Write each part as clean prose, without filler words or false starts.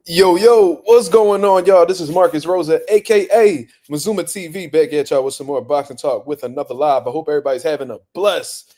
Yo, what's going on, y'all? This is Marcus Rosa, aka Mazuma TV, back at y'all with some more boxing talk with another live. I hope everybody's having a blessed,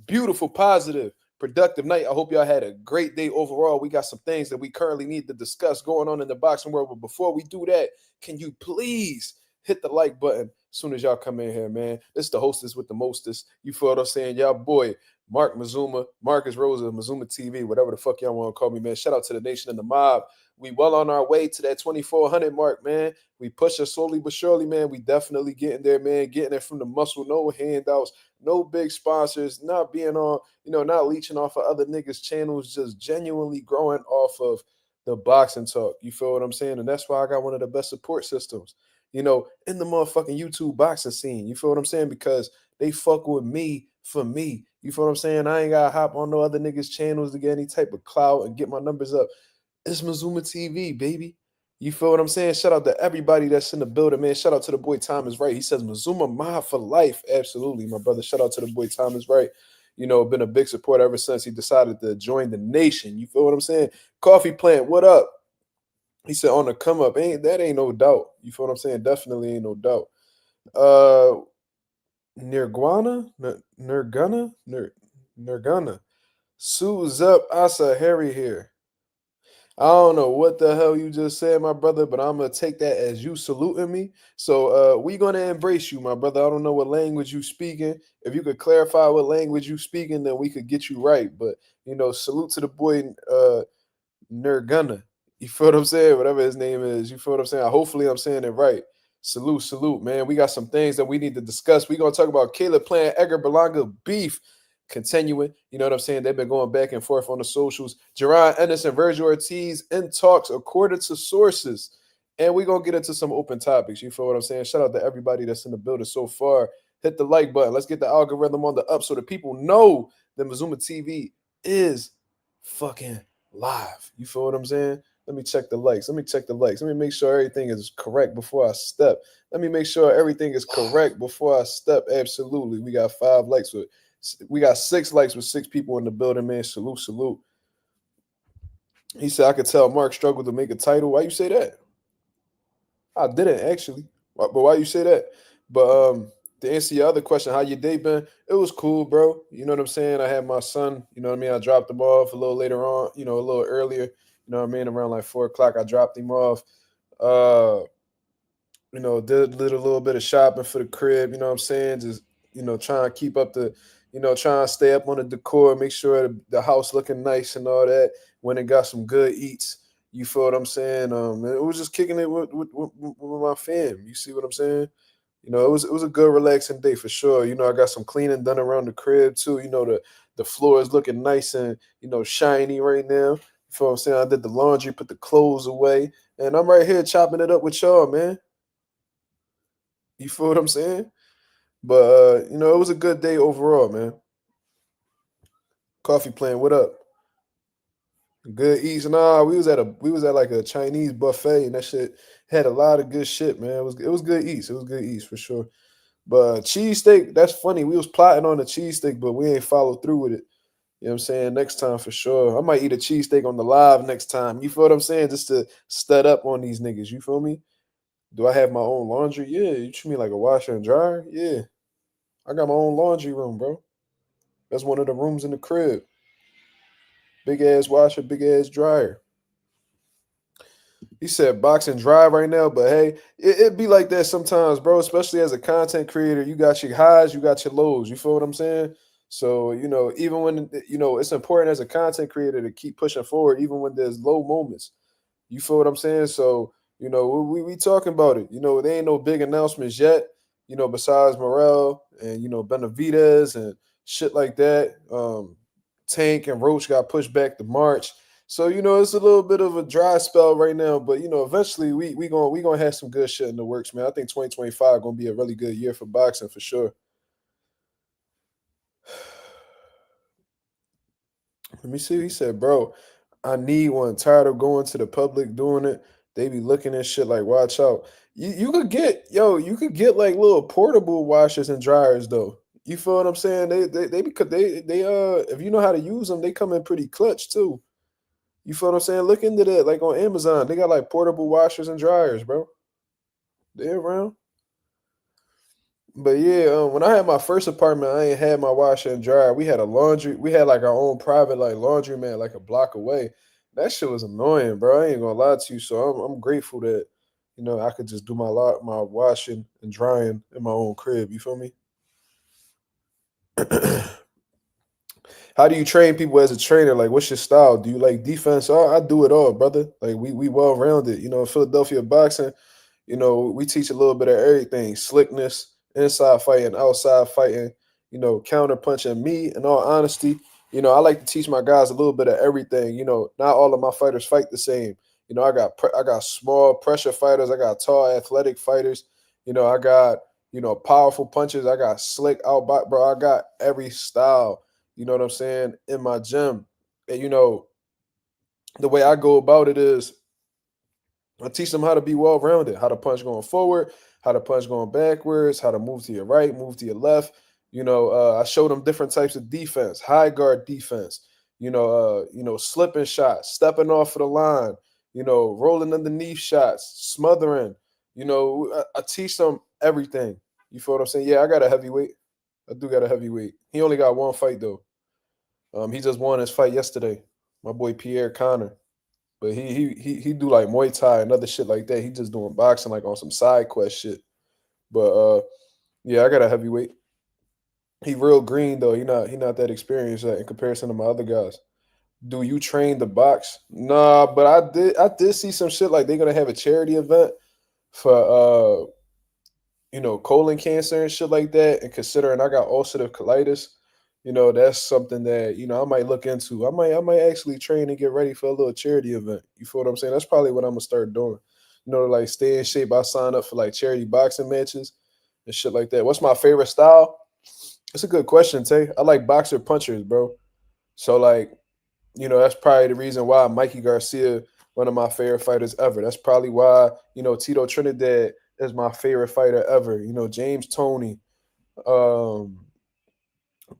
beautiful, positive, productive night. I hope y'all had a great day overall. We got some things that we currently need to discuss going on in the boxing world. But before we do that, can you please hit the like button as soon as y'all come in here, man? This is the hostess with the mostest. You feel what I'm saying? Y'all boy, MarkMazuma, Marcus Rosa, Mazuma TV, whatever the fuck y'all want to call me, man. Shout out to the nation and the mob. We well on our way to that 2,400 mark, man. We push it slowly but surely, man. We definitely getting there, man. Getting it from the muscle, no handouts, no big sponsors, not being on, not leeching off of other niggas' channels, just genuinely growing off of the boxing talk. You feel what I'm saying? And that's why I got one of the best support systems, in the motherfucking YouTube boxing scene. You feel what I'm saying? Because they fuck with me for me. You feel what I'm saying? I ain't gotta hop on no other niggas' channels to get any type of clout and get my numbers up. It's Mazuma TV, baby. You feel what I'm saying? Shout out to everybody that's in the building, man. Shout out to the boy Thomas Wright. He says Mazuma Mob for life. Absolutely, my brother. Shout out to the boy Thomas Wright. Been a big supporter ever since he decided to join the nation. You feel what I'm saying? Coffee plant, what up? He said on the come up. Ain't no doubt. You feel what I'm saying? Definitely ain't no doubt. Uh Nirguana? Nirgana. Sue's up. Asa Harry here. I don't know what the hell you just said, my brother, but I'm gonna take that as you saluting me. So we gonna embrace you, my brother. I don't know what language you speaking. If you could clarify what language you speaking, then we could get you right. But salute to the boy Nurgunna. You feel what I'm saying? Whatever his name is. You feel what I'm saying? Hopefully I'm saying it right. Salute, man. We got some things that we need to discuss. We're gonna talk about Caleb playing Edgar Berlanga beef continuing. You know what I'm saying? They've been going back and forth on the socials. Jaron, Ennis, and Vergil Ortiz in talks, according to sources. And we're going to get into some open topics. You feel what I'm saying? Shout out to everybody that's in the building so far. Hit the like button. Let's get the algorithm on the up so that people know that Mazuma TV is fucking live. You feel what I'm saying? Let me check the likes. Let me make sure everything is correct before I step. Let me make sure everything is correct before I step. Absolutely. We got 5 likes with we got 6 likes with 6 people in the building, man. Salute. He said, I could tell Mark struggled to make a title. Why you say that? I didn't actually. But why you say that? But to answer your other question, how your day been? It was cool, bro. You know what I'm saying? I had my son, you know what I mean? I dropped him off a little later on, a little earlier. You know what I mean? Around like 4 o'clock, I dropped him off. Uh, did a little bit of shopping for the crib, you know what I'm saying? Just, trying to keep up trying to stay up on the decor, make sure the house looking nice and all that. When it got some good eats, you feel what I'm saying? It was just kicking it with my fam. You see what I'm saying? It was a good relaxing day for sure. I got some cleaning done around the crib too. The floor is looking nice and shiny right now. You feel what I'm saying? I did the laundry, put the clothes away, and I'm right here chopping it up with y'all, man. You feel what I'm saying? But it was a good day overall, man. Coffee plant, what up? Good eats. Nah, we was at like a Chinese buffet and that shit had a lot of good shit, man. It was good eats. It was good eats for sure. But cheesesteak, that's funny. We was plotting on the cheesesteak, but we ain't followed through with it. You know what I'm saying? Next time for sure. I might eat a cheesesteak on the live next time. You feel what I'm saying? Just to stud up on these niggas. You feel me? Do I have my own laundry? Yeah. You treat me like a washer and dryer? Yeah. I got my own laundry room, bro. That's one of the rooms in the crib. Big ass washer, big ass dryer. He said boxing dry right now, but hey, it be like that sometimes, bro. Especially as a content creator, you got your highs, you got your lows. You feel what I'm saying? So even when it's important as a content creator to keep pushing forward, even when there's low moments. You feel what I'm saying? So we talking about it. There ain't no big announcements yet. Besides Morel and Benavides and shit like that. Tank and Roach got pushed back to March. So it's a little bit of a dry spell right now, but eventually we gonna have some good shit in the works, man. I think 2025 gonna be a really good year for boxing for sure. Let me see. He said, "Bro, I need one. Tired of going to the public doing it. They be looking at shit like, watch out. You could get like little portable washers and dryers though. You feel what I'm saying? They because they if you know how to use them, they come in pretty clutch too. You feel what I'm saying? Look into that. Like on Amazon, they got like portable washers and dryers, bro. They're around. But yeah, when I had my first apartment, I ain't had my washer and dryer. We had a laundry. We had like our own private like laundry man, like a block away. That shit was annoying, bro. I ain't gonna lie to you. So I'm grateful that I could just do my washing and drying in my own crib. You feel me? How do you train people as a trainer? Like, what's your style? Do you like defense? Oh, I do it all, brother. Like we well rounded. Philadelphia boxing. We teach a little bit of everything: slickness, inside fighting, outside fighting. Counter punching. Me, in all honesty, I like to teach my guys a little bit of everything. Not all of my fighters fight the same. I got small pressure fighters. I got tall athletic fighters. I got powerful punches. I got slick out, bro. I got every style. You know what I'm saying, in my gym. And the way I go about it is I teach them how to be well rounded, how to punch going forward, how to punch going backwards, how to move to your right, move to your left. I show them different types of defense, high guard defense, slipping shots, stepping off of the line, rolling underneath shots, smothering. I teach them everything. You feel what I'm saying? Yeah, I got a heavyweight. I do got a heavyweight. He only got one fight though. He just won his fight yesterday. My boy Pierre Connor. But he do like Muay Thai and other shit like that. He just doing boxing like on some side quest shit. But yeah, I got a heavyweight. He real green though. He not that experienced in comparison to my other guys. Do you train the box? Nah, but I did see some shit like they're gonna have a charity event for colon cancer and shit like that. And considering I got ulcerative colitis, that's something that I might look into. I might actually train and get ready for a little charity event. You feel what I'm saying? That's probably what I'm gonna start doing. To like stay in shape. I sign up for like charity boxing matches and shit like that. What's my favorite style? It's a good question, Tay. I like boxer punchers, bro. So like, that's probably the reason why Mikey Garcia, one of my favorite fighters ever. That's probably why, Tito Trinidad is my favorite fighter ever. James Toney. Um,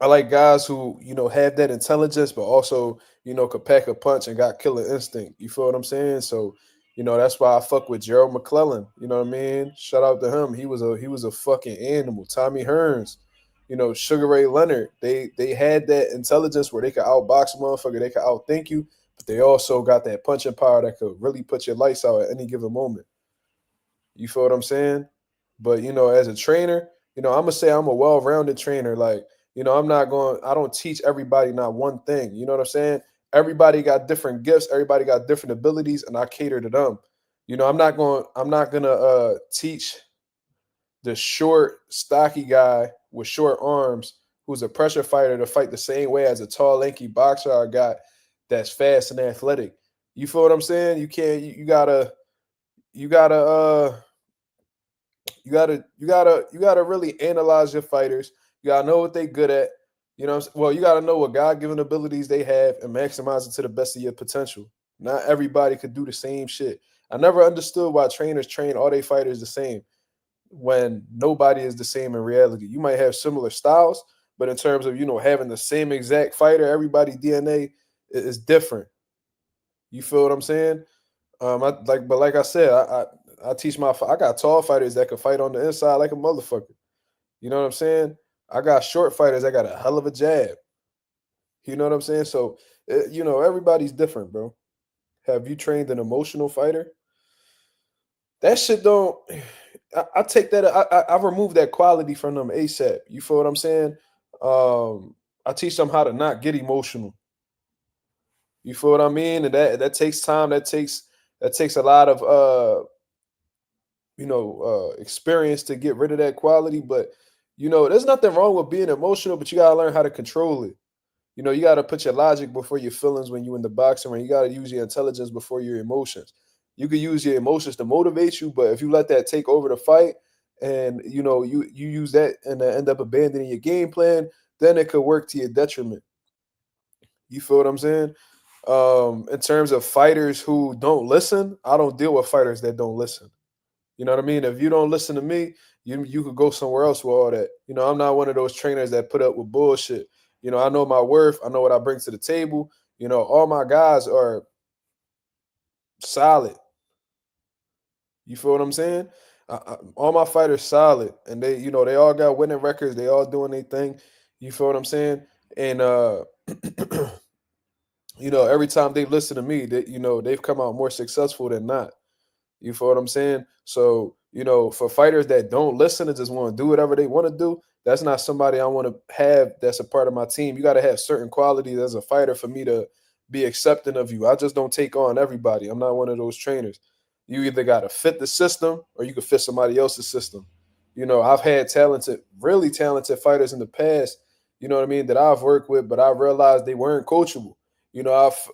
I like guys who, have that intelligence, but also, could pack a punch and got killer instinct. You feel what I'm saying? So, that's why I fuck with Gerald McClellan. You know what I mean? Shout out to him. He was a fucking animal. Tommy Hearns, Sugar Ray Leonard. They had that intelligence where they could outbox a motherfucker, they could outthink you, but they also got that punching power that could really put your lights out at any given moment. You feel what I'm saying? But as a trainer, I'm gonna say I'm a well-rounded trainer. Like, I don't teach everybody not one thing. You know what I'm saying? Everybody got different gifts, everybody got different abilities, and I cater to them. I'm not gonna teach the short, stocky guy with short arms who's a pressure fighter to fight the same way as a tall, lanky boxer I got that's fast and athletic. You feel what I'm saying? You can't you gotta you gotta really analyze your fighters. You gotta know what they good at. Well, you gotta know what God-given abilities they have and maximize it to the best of your potential. Not everybody could do the same shit. I never understood why trainers train all their fighters the same when nobody is the same in reality. You might have similar styles, but in terms of having the same exact fighter, everybody DNA is different. You feel what I'm saying? But like I said, I teach I got tall fighters that can fight on the inside like a motherfucker. You know what I'm saying? I got short fighters that got a hell of a jab. You know what I'm saying? So everybody's different, bro. Have you trained an emotional fighter? That shit don't. I take that. I remove that quality from them ASAP. You feel what I'm saying? I teach them how to not get emotional. You feel what I mean? And that takes time. That takes a lot of experience to get rid of that quality. But there's nothing wrong with being emotional, but you gotta learn how to control it. You gotta put your logic before your feelings when you in the boxing ring. You gotta use your intelligence before your emotions. You can use your emotions to motivate you, but if you let that take over the fight, and you use that and end up abandoning your game plan, then it could work to your detriment. You feel what I'm saying? In terms of fighters who don't listen, I don't deal with fighters that don't listen. You know what I mean? If you don't listen to me, you could go somewhere else with all that. I'm not one of those trainers that put up with bullshit. I know my worth. I know what I bring to the table. All my guys are solid. You feel what I'm saying? All my fighters solid, and they all got winning records. They all doing their thing. You feel what I'm saying? And every time they listen to me, they've come out more successful than not. You feel what I'm saying? So, for fighters that don't listen and just want to do whatever they want to do, that's not somebody I want to have that's a part of my team. You got to have certain qualities as a fighter for me to be accepting of you. I just don't take on everybody. I'm not one of those trainers. You either got to fit the system or you can fit somebody else's system. I've had really talented fighters in the past, you know what I mean, that I've worked with, but I realized they weren't coachable.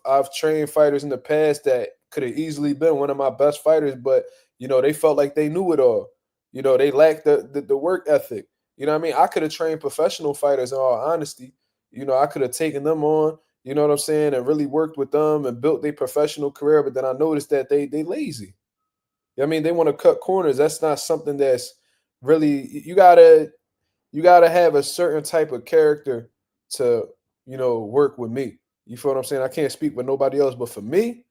I've trained fighters in the past that could have easily been one of my best fighters, but they felt like they knew it all. They lacked the work ethic. You know what I mean? I could have trained professional fighters in all honesty. I could have taken them on, you know what I'm saying, and really worked with them and built their professional career, but then I noticed that they lazy. I mean, they want to cut corners. That's not something that's really you gotta have a certain type of character to work with me. You feel what I'm saying? I can't speak with nobody else, but for me,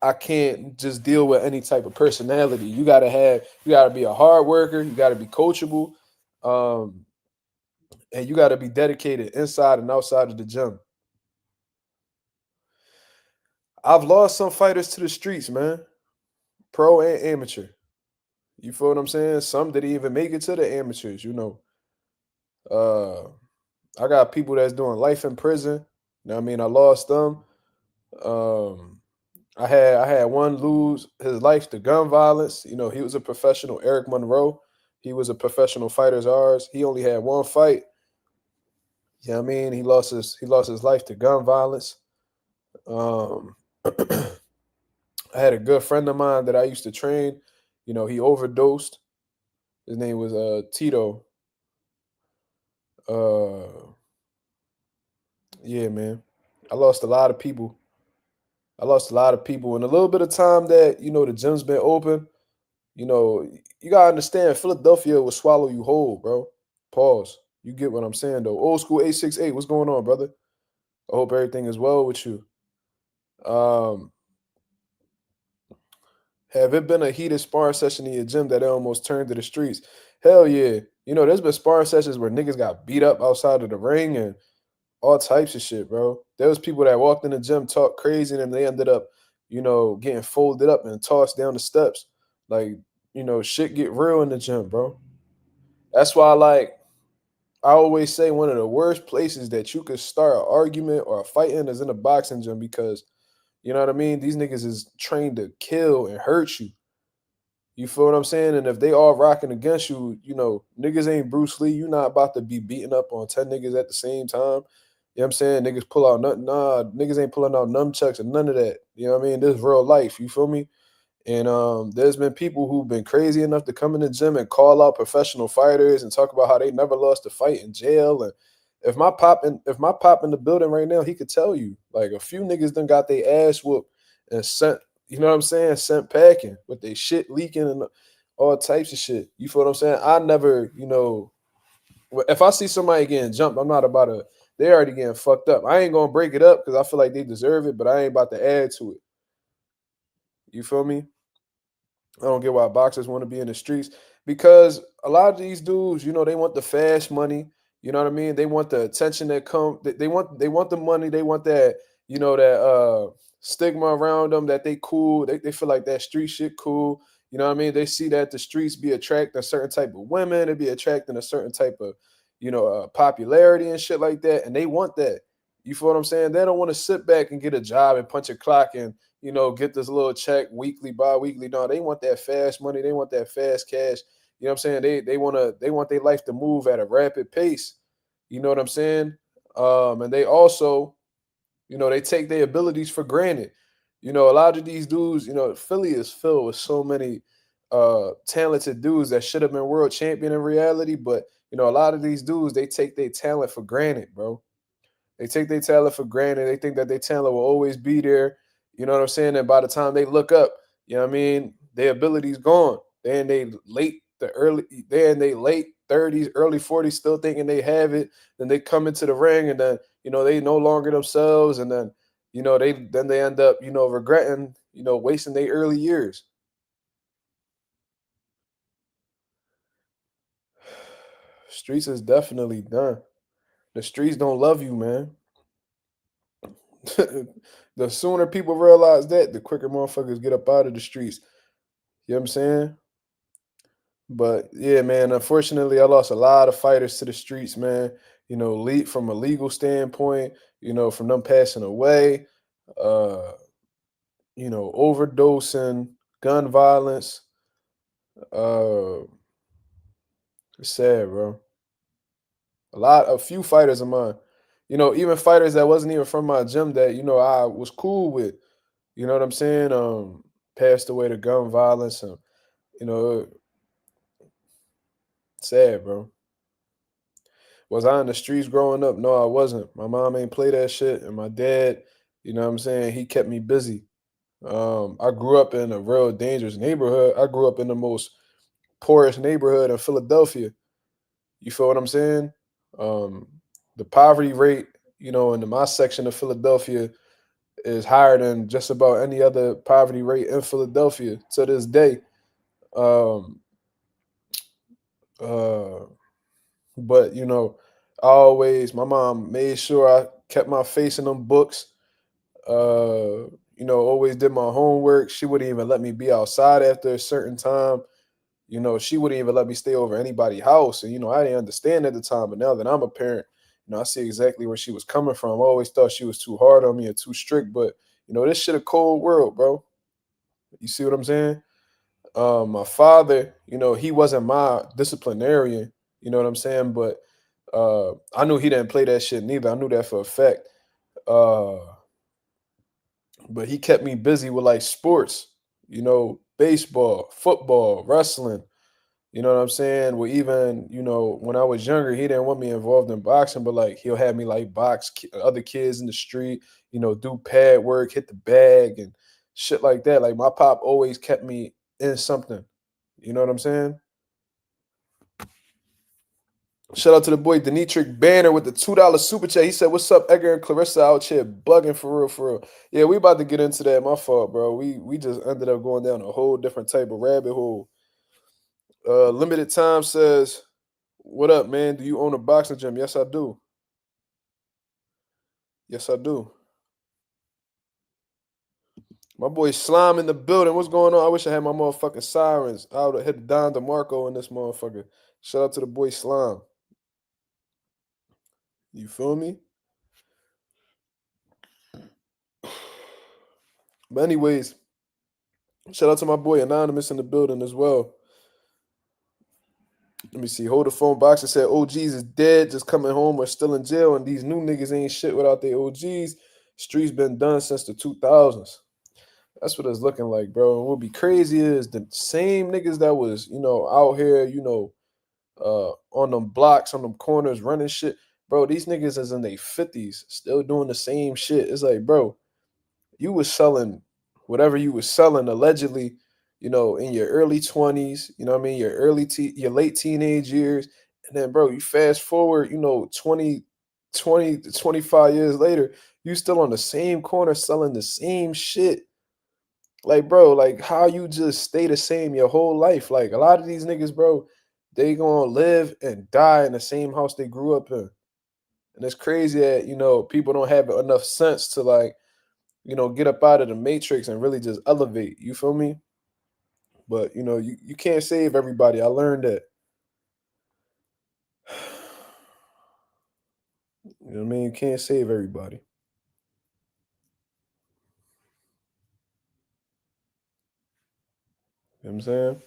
I can't just deal with any type of personality. You gotta be a hard worker. You gotta be coachable, um, and you gotta be dedicated inside and outside of the gym. I've lost some fighters to the streets, man, pro and amateur. You feel what I'm saying? Some didn't even make it to the amateurs. Uh, I got people that's doing life in prison. You know what I mean? I lost them. Um, I had one lose his life to gun violence. He was a professional, Eric Monroe. He was a professional fighter as ours. He only had one fight. You know what I mean? He lost his life to gun violence. Um, I had a good friend of mine that I used to train. He overdosed. His name was Tito. Uh, yeah, man. I lost a lot of people. I lost a lot of people in a little bit of time that the gym's been open. You know, you gotta understand, Philadelphia will swallow you whole, bro. Pause. You get what I'm saying, though. Old school 868. What's going on, brother? I hope everything is well with you. Um, have it been a heated sparring session in your gym that it almost turned to the streets? Hell yeah. There's been sparring sessions where niggas got beat up outside of the ring and all types of shit, bro. There was people that walked in the gym, talked crazy, and then they ended up, getting folded up and tossed down the steps. Like, shit get real in the gym, bro. That's why, like, I always say one of the worst places that you could start an argument or a fight in is in a boxing gym because, you know what I mean? These niggas is trained to kill and hurt you. You feel what I'm saying? And if they all rocking against you, niggas ain't Bruce Lee. You not about to be beating up on 10 niggas at the same time. You know what I'm saying? Niggas pull out nothing. Nah, niggas ain't pulling out nunchucks and none of that. You know what I mean? This is real life. You feel me? And there's been people who've been crazy enough to come in the gym and call out professional fighters and talk about how they never lost a fight in jail. And if my pop in the building right now, he could tell you like a few niggas done got their ass whooped and sent. You know what I'm saying? Sent packing with their shit leaking and all types of shit. You feel what I'm saying? I never, if I see somebody getting jumped, I'm not about to. They already getting fucked up. I ain't gonna break it up because I feel like they deserve it, but I ain't about to add to it. You feel me? I don't get why boxers want to be in the streets because a lot of these dudes, they want the fast money. You know what I mean? They want the attention that come. They want the money. They want that that stigma around them that they cool. They feel like that street shit cool. You know what I mean? They see that the streets be attracting a certain type of women. They be attracting a certain type of popularity and shit like that, and they want that. You feel what I'm saying? They don't want to sit back and get a job and punch a clock and get this little check weekly, bi-weekly. No, they want that fast money. They want that fast cash. You know what I'm saying? They want their life to move at a rapid pace. You know what I'm saying? And they also, they take their abilities for granted. A lot of these dudes, Philly is filled with so many talented dudes that should have been world champion in reality, but a lot of these dudes, they take their talent for granted, bro. They take their talent for granted. They think that their talent will always be there. You know what I'm saying? And by the time they look up, you know what I mean, their ability's gone. They're in they late 30s, early 40s, still thinking they have it. Then they come into the ring and then, they no longer themselves. And then, they end up, regretting, wasting their early years. Streets is definitely done. The streets don't love you, man. The sooner people realize that, the quicker motherfuckers get up out of the streets. You know what I'm saying? But yeah, man, unfortunately, I lost a lot of fighters to the streets, man. From a legal standpoint, from them passing away, uh, overdosing, gun violence. Uh, it's sad, bro. A few fighters of mine, even fighters that wasn't even from my gym that, I was cool with, you know what I'm saying? Passed away to gun violence and, you know, sad, bro. Was I in the streets growing up? No, I wasn't. My mom ain't play that shit, and my dad, you know what I'm saying, he kept me busy. I grew up in a real dangerous neighborhood. I grew up in the most poorest neighborhood in Philadelphia. You feel what I'm saying? Um, the poverty rate, in my section of Philadelphia is higher than just about any other poverty rate in Philadelphia to this day. Um, uh, but my mom made sure I kept my face in them books. Always did my homework. She wouldn't even let me be outside after a certain time. She wouldn't even let me stay over anybody's house. And, I didn't understand at the time. But now that I'm a parent, I see exactly where she was coming from. I always thought she was too hard on me and too strict. But, this shit a cold world, bro. You see what I'm saying? My father, he wasn't my disciplinarian. You know what I'm saying? But I knew he didn't play that shit neither. I knew that for a fact. Uh, but he kept me busy with like sports, baseball, football, wrestling. You know what I'm saying? Well, even when I was younger, he didn't want me involved in boxing, but like he'll have me like box other kids in the street. Do pad work, hit the bag, and shit like that. Like my pop always kept me in something. You know what I'm saying? Shout out to the boy Denitric Banner with the $2 super chat. He said, "What's up, Edgar and Clarissa out here bugging for real, for real." Yeah, we about to get into that. My fault, bro. We just ended up going down a whole different type of rabbit hole. Limited time says, "What up, man? Do you own a boxing gym?" Yes, I do. Yes, I do. My boy Slime in the building. What's going on? I wish I had my motherfucking sirens. I would have hit Don DeMarco in this motherfucker. Shout out to the boy Slime. You feel me? But anyways, shout out to my boy Anonymous in the building as well. Let me see. Hold the phone box and said OGs is dead, just coming home or still in jail, and these new niggas ain't shit without their OGs. Streets been done since the 2000s. That's what it's looking like, bro. And what be crazy is the same niggas that was, out here, on them blocks, on them corners, running shit. Bro, these niggas is in their 50s, still doing the same shit. It's like, bro, you was selling whatever you was selling allegedly, in your early 20s, what I mean, your late teenage years. And then, bro, you fast forward, 20 to 25 years later, you still on the same corner selling the same shit. Like, bro, like how you just stay the same your whole life. Like a lot of these niggas, bro, they gonna live and die in the same house they grew up in. And it's crazy that, people don't have enough sense to like, get up out of the matrix and really just elevate. You feel me? But you can't save everybody. I learned that. You know what I mean? You can't save everybody. You know what I'm saying?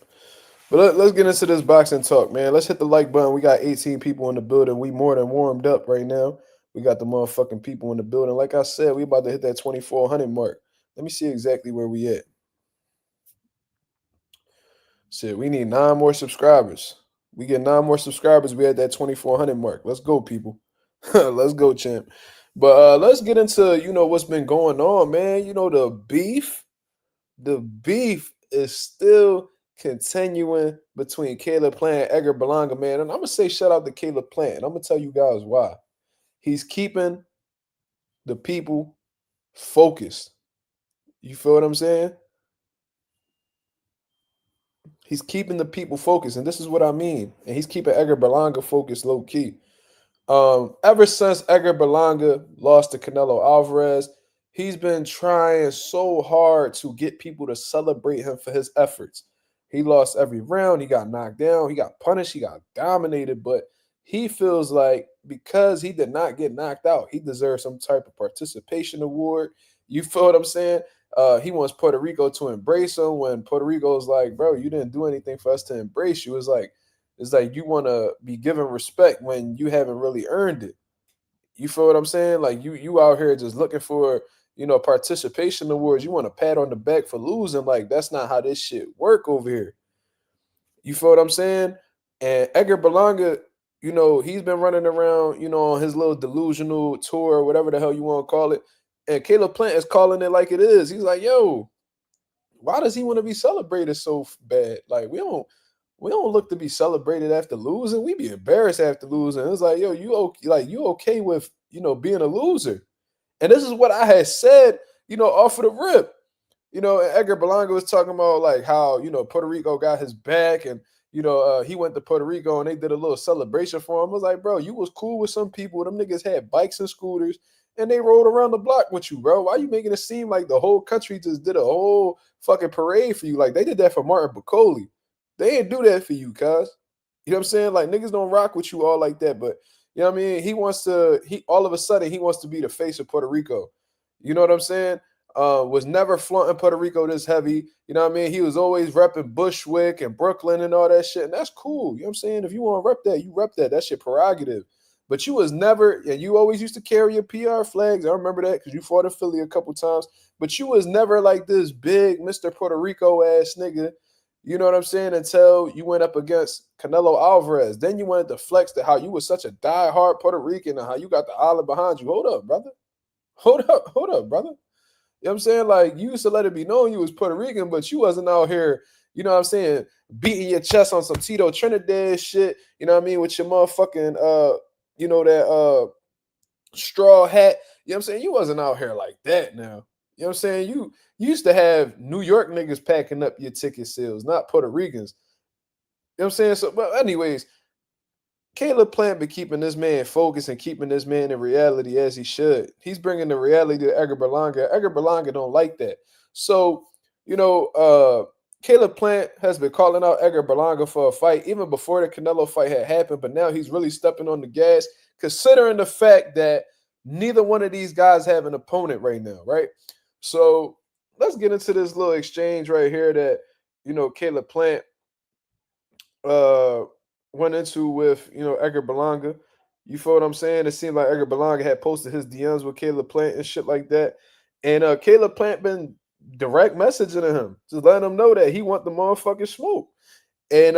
But let's get into this boxing talk, man. Let's hit the like button. We got 18 people in the building. We more than warmed up right now. We got the motherfucking people in the building. Like I said, we about to hit that 2,400 mark. Let me see exactly where we at. Shit, we need 9 more subscribers. We get 9 more subscribers. We at that 2,400 mark. Let's go, people. Let's go, champ. But let's get into what's been going on, man. The beef is still continuing between Caleb Plant and Edgar Berlanga, man. And I'm gonna say shout out to Caleb Plant. And I'm gonna tell you guys why. He's keeping the people focused. You feel what I'm saying? He's keeping the people focused, and this is what I mean. And he's keeping Edgar Berlanga focused low key. Ever since Edgar Berlanga lost to Canelo Alvarez, he's been trying so hard to get people to celebrate him for his efforts. He lost every round, he got knocked down, he got punished, he got dominated, but he feels like because he did not get knocked out, he deserves some type of participation award. You feel what I'm saying? He wants Puerto Rico to embrace him when Puerto Rico's like, bro, you didn't do anything for us to embrace you. It's like you want to be given respect when you haven't really earned it. You feel what I'm saying? Like you out here just looking for, participation awards. You want a pat on the back for losing. Like that's not how this shit work over here. You feel what I'm saying? And Edgar Berlanga, he's been running around, on his little delusional tour, whatever the hell you want to call it. And Caleb Plant is calling it like it is. He's like, yo, why does he want to be celebrated so bad? Like we don't look to be celebrated after losing. We be embarrassed after losing. It's like, yo, you okay with being a loser? And this is what I had said, off of the rip. And Edgar Berlanga was talking about like how Puerto Rico got his back, and he went to Puerto Rico and they did a little celebration for him. I was like, bro, you was cool with some people. Them niggas had bikes and scooters, and they rode around the block with you, bro. Why you making it seem like the whole country just did a whole fucking parade for you? Like they did that for Martin Bacoli. They didn't do that for you, cuz. You know what I'm saying? Like niggas don't rock with you all like that. But you know what I mean? He all of a sudden he wants to be the face of Puerto Rico. You know what I'm saying? Was never flaunting Puerto Rico this heavy. You know what I mean? He was always repping Bushwick and Brooklyn and all that shit. And that's cool. You know what I'm saying? If you want to rep that, you rep that. That's your prerogative. But you was never, and you always used to carry your PR flags. I remember that because you fought in Philly a couple times. But you was never like this big Mr. Puerto Rico ass nigga. You know what I'm saying? Until you went up against Canelo Alvarez. Then you wanted to flex to how you was such a diehard Puerto Rican and how you got the island behind you. Hold up, brother. Hold up, brother. You know what I'm saying? Like, you used to let it be known you was Puerto Rican, but you wasn't out here, you know what I'm saying, beating your chest on some Tito Trinidad shit, you know what I mean, with your motherfucking, that straw hat. You know what I'm saying? You wasn't out here like that now. You know what I'm saying? You used to have New York niggas packing up your ticket sales, not Puerto Ricans. You know what I'm saying? So, but anyways, Caleb Plant been keeping this man focused and keeping this man in reality as he should. He's bringing the reality to Edgar Berlanga. Edgar Berlanga don't like that. So, Caleb Plant has been calling out Edgar Berlanga for a fight even before the Canelo fight had happened, but now he's really stepping on the gas, considering the fact that neither one of these guys have an opponent right now, right? So let's get into this little exchange right here that, Caleb Plant uh went into with Edgar Berlanga. You feel what I'm saying? It seemed like Edgar Berlanga had posted his DMs with Caleb Plant and shit like that. And Caleb Plant been direct messaging him, just letting him know that he want the motherfucking smoke. And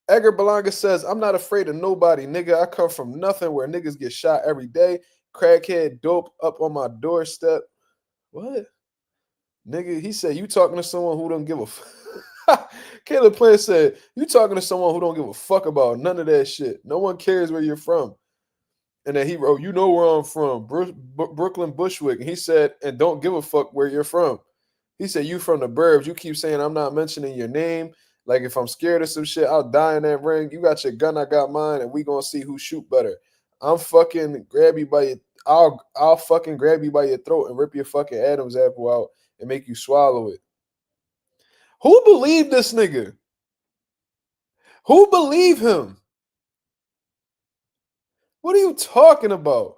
Edgar Berlanga says, I'm not afraid of nobody, nigga. I come from nothing where niggas get shot every day. Crackhead dope up on my doorstep. What? Nigga, he said, you talking to someone who don't give a Caleb Plant said, you talking to someone who don't give a fuck about none of that shit. No one cares where you're from. And then he wrote, you know where I'm from, Brooklyn Bushwick. And he said, and don't give a fuck where you're from. He said, you from the burbs. You keep saying I'm not mentioning your name. Like if I'm scared of some shit, I'll die in that ring. You got your gun, I got mine, and we gonna see who shoot better. I'm fucking grab you by your I'll fucking grab you by your throat and rip your fucking Adam's apple out and make you swallow it. Who believed this nigga? Who believed him? What are you talking about?